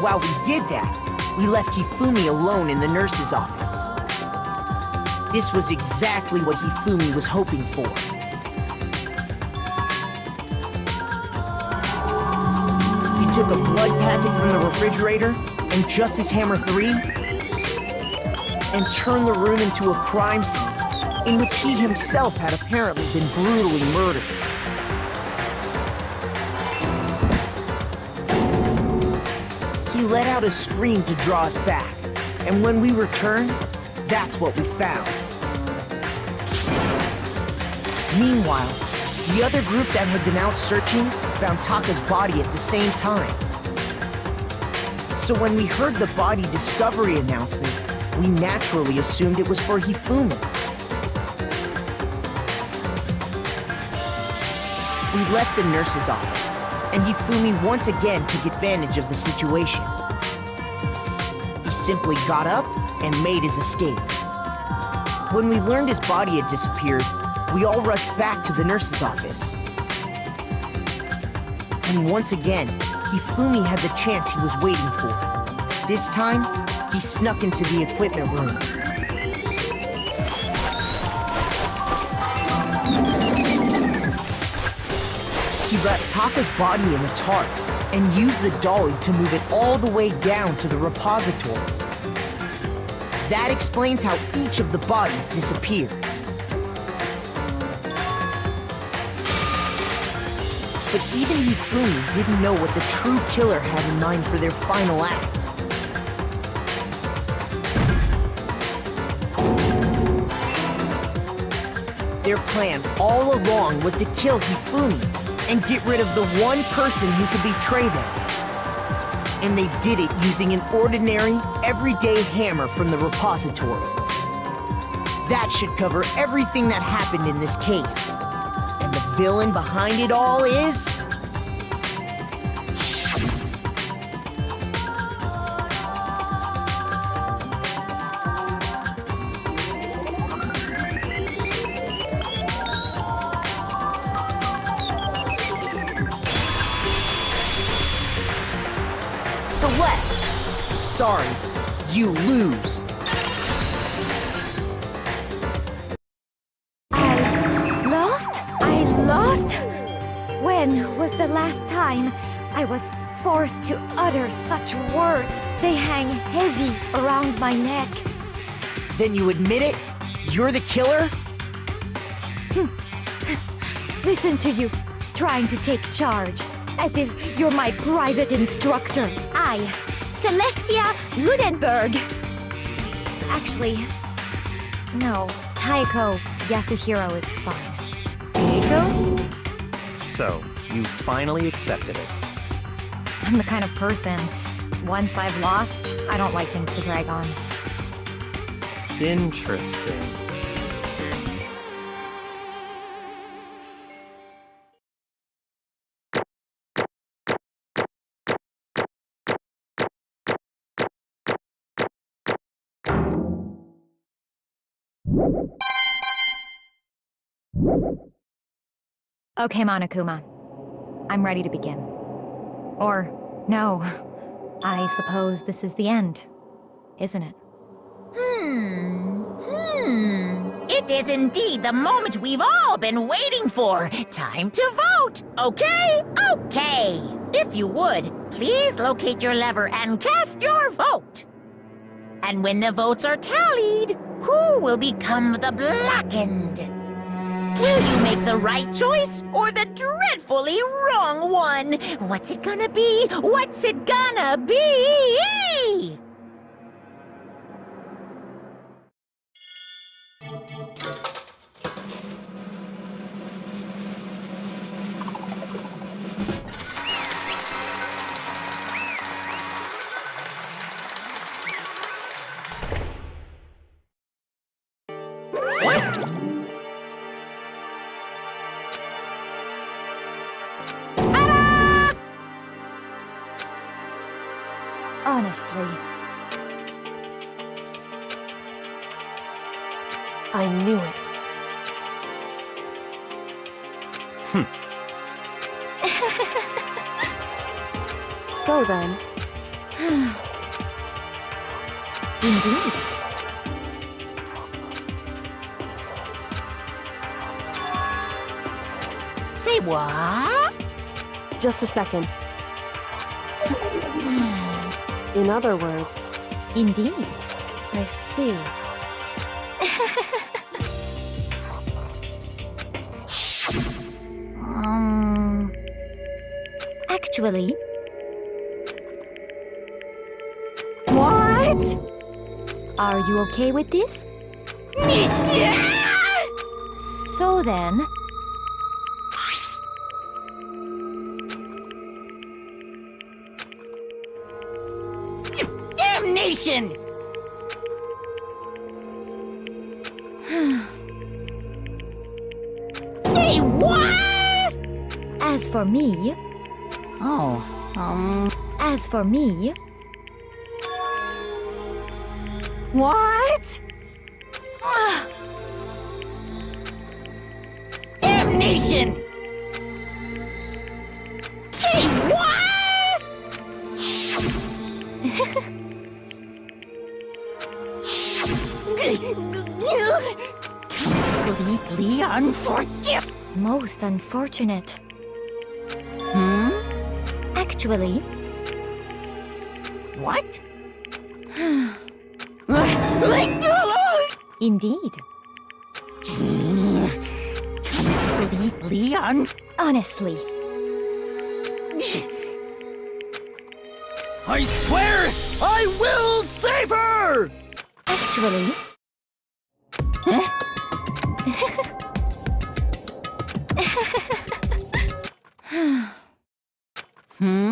while we did that, we left Hifumi alone in the nurse's office. This was exactly what Hifumi was hoping for. He took a blood packet from the refrigerator and Justice Hammer 3 and turned the room into a crime scene in which he himself had apparently been brutally murdered. He let out a scream to draw us back, and when we returned, that's what we found. Meanwhile, the other group that had been out searching found Taka's body at the same time. So when we heard the body discovery announcement, we naturally assumed it was for Hifumi. We left the nurse's office, and Hifumi once again took advantage of the situation. He simply got up and made his escape. When we learned his body had disappeared, we all rushed back to the nurse's office. And once again, Hifumi had the chance he was waiting for. This time, he snuck into the equipment room. He he left Taka's body in the tarp and used the dolly to move it all the way down to the repository. That explains how each of the bodies disappeared. But even Hifumi didn't know what the true killer had in mind for their final act. Their plan all along was to kill Hifumi and get rid of the one person who could betray them. And they did it using an ordinary, everyday hammer from the repository. That should cover everything that happened in this case. And the villain behind it all is... Celeste! Sorry, you lose.
I lost? When was the last time I was forced to utter such words? They hang heavy around my neck.
Then you admit it? You're the killer?
Listen to you, trying to take charge, as if you're my private instructor.
I, Celestia Ludenberg.
Actually, no, Taiko Yasuhiro is fine.
Taiko?
So, you finally accepted it.
I'm the kind of person, once I've lost, I don't like things to drag on.
Interesting.
Okay, Monokuma. I'm ready to begin. Or, no. I suppose this is the end, isn't it?
It is indeed the moment we've all been waiting for. Time to vote. Okay? Okay. If you would, please locate your lever and cast your vote. And when the votes are tallied, who will become the blackened? Will you make the right choice or the dreadfully wrong one? What's it gonna be? What's it gonna be?
Honestly,
I knew it. So then,
indeed.
Say what?
just a second. In other words,
Indeed.
I see.
Actually,
What?
are you okay with this? So then,
Damnation! Say what?
as for me, as for me,
What? Damnation! Say what? Completely unforgivable.
most unfortunate. Actually,
What?
indeed.
Leon?
Honestly.
I swear I will save her!
Actually.
Hmm?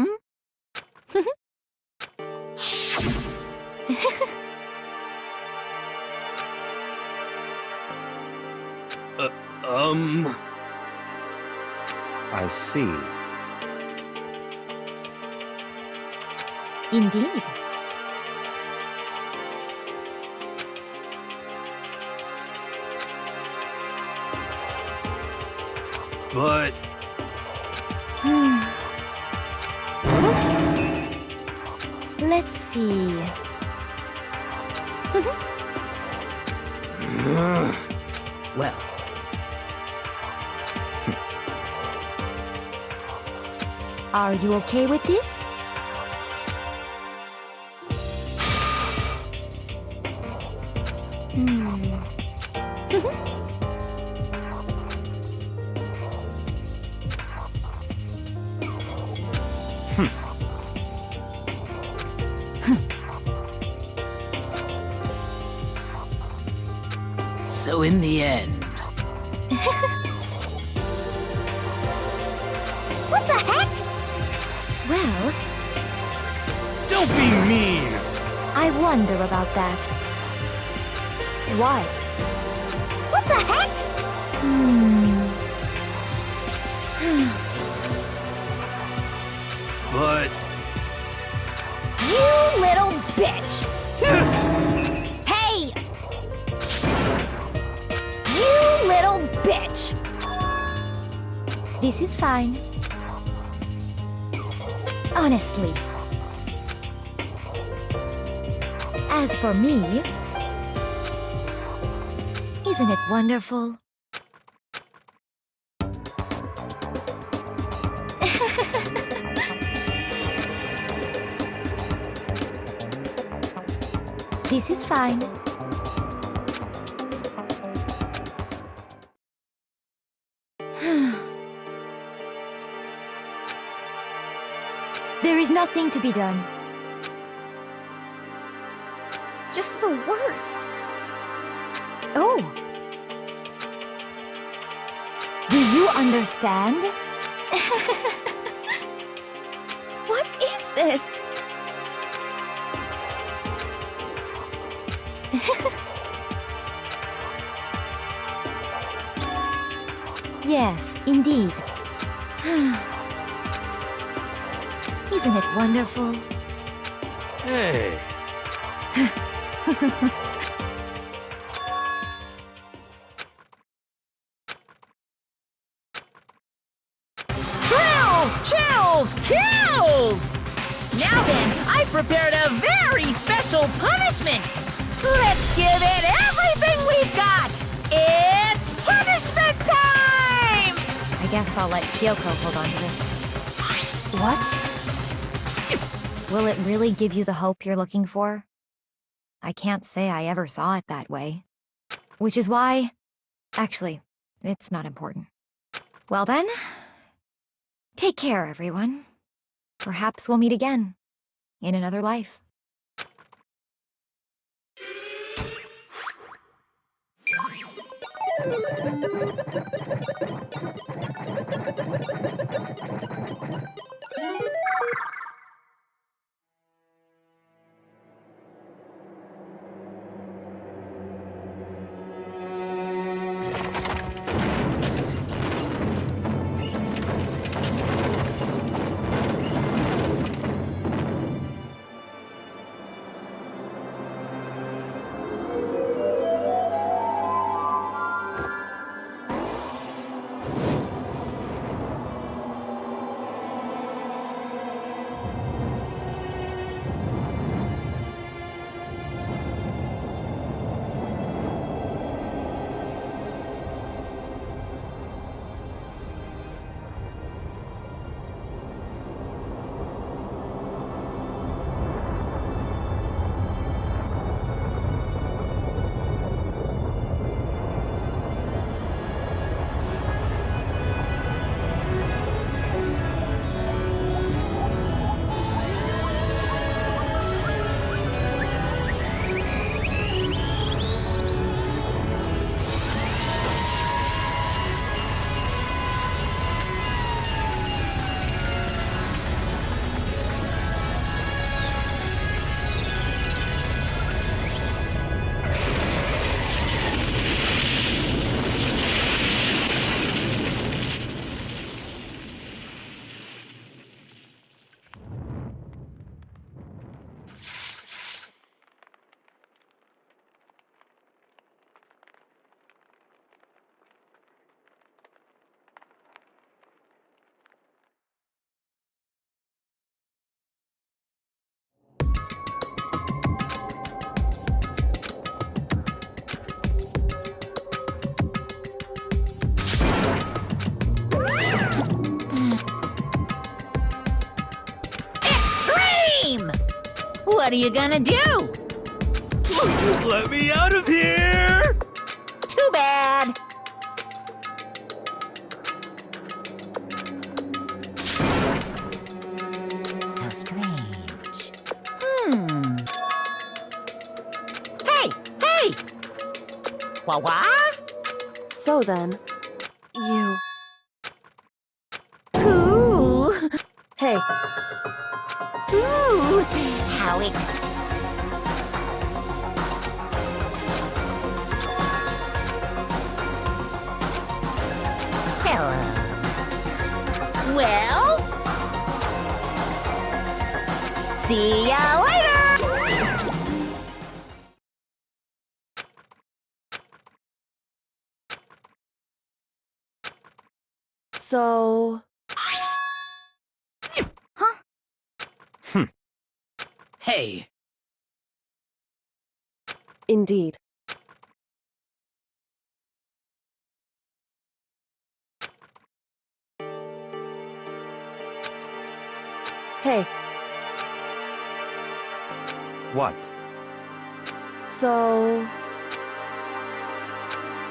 I see.
Indeed.
But
Let's see.
Well,
Are you okay with this?
so in the end,
What the heck?
Well,
don't be mean!
I wonder about that. Why?
What the heck?
But
You little bitch! Hey! You little bitch!
This is fine. Honestly. As for me, isn't it wonderful? This is fine. There is nothing to be done.
Just the worst.
Oh. Do you understand?
What is this?
Yes, indeed. Isn't it wonderful?
hey,
Thrills, chills, kills! Now then, I've prepared a very special punishment. Let's give it everything we've got. It's punishment time!
I guess I'll let Kyoko hold on to this. What? Will it really give you the hope you're looking for? I can't say I ever saw it that way. Which is why... Actually, it's not important. Well then, take care, everyone. Perhaps we'll meet again, in another life.
What are you gonna do?
Let me out of here!
Too bad. How strange. Hey! Hey! Wah-wah?
So then, you.
Ooh!
Hey,
Ooh! How Hello. Well? See ya later!
so.
Hey,
Indeed. Hey,
What?
so.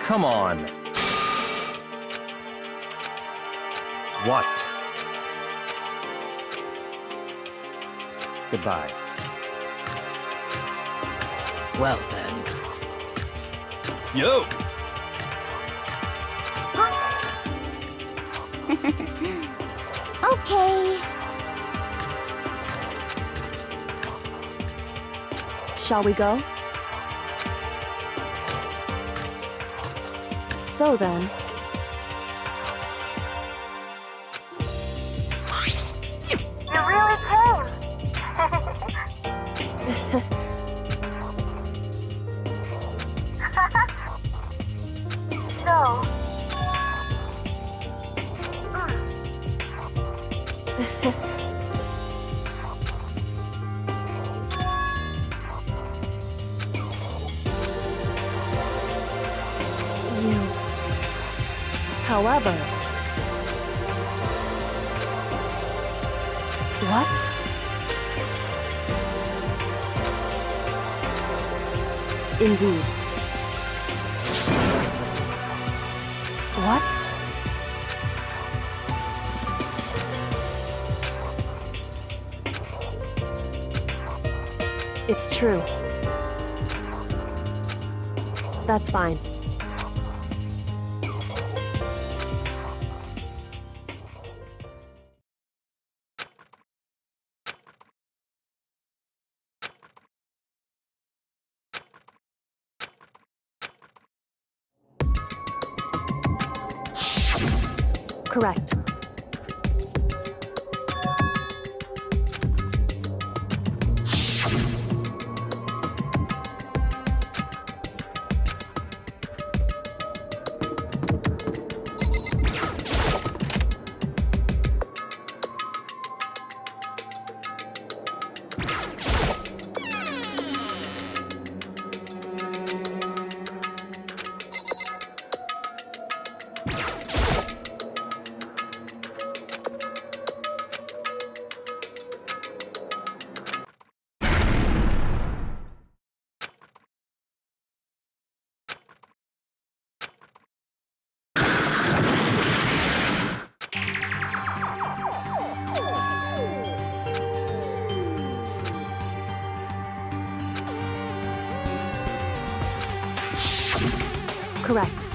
Come on. What? Goodbye.
well then.
Yo!
Okay.
Shall we go? So then.
You really came. So,
You. However. What? Indeed. What? It's true. That's fine. Correct. Correct.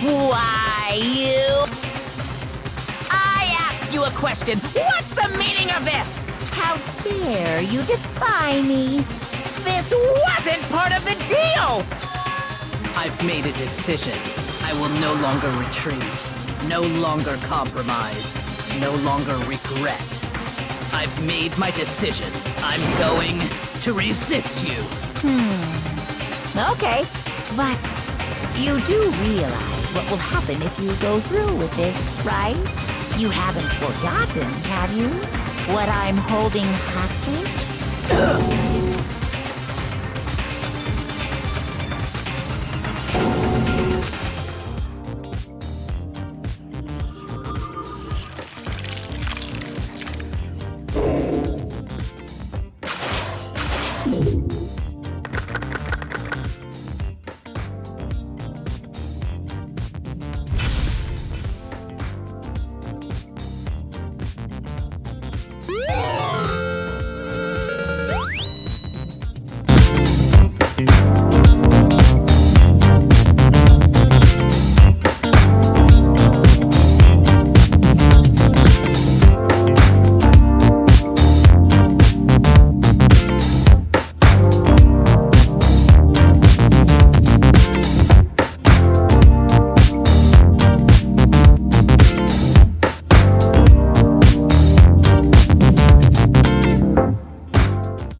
Why, you... I asked you a question. What's the meaning of this? How dare you defy me? This wasn't part of the deal!
I've made a decision. I will no longer retreat, no longer compromise, no longer regret. I've made my decision. I'm going to resist you.
Okay, but you do realize what will happen if you go through with this, right? You haven't forgotten, have you? What I'm holding hostage?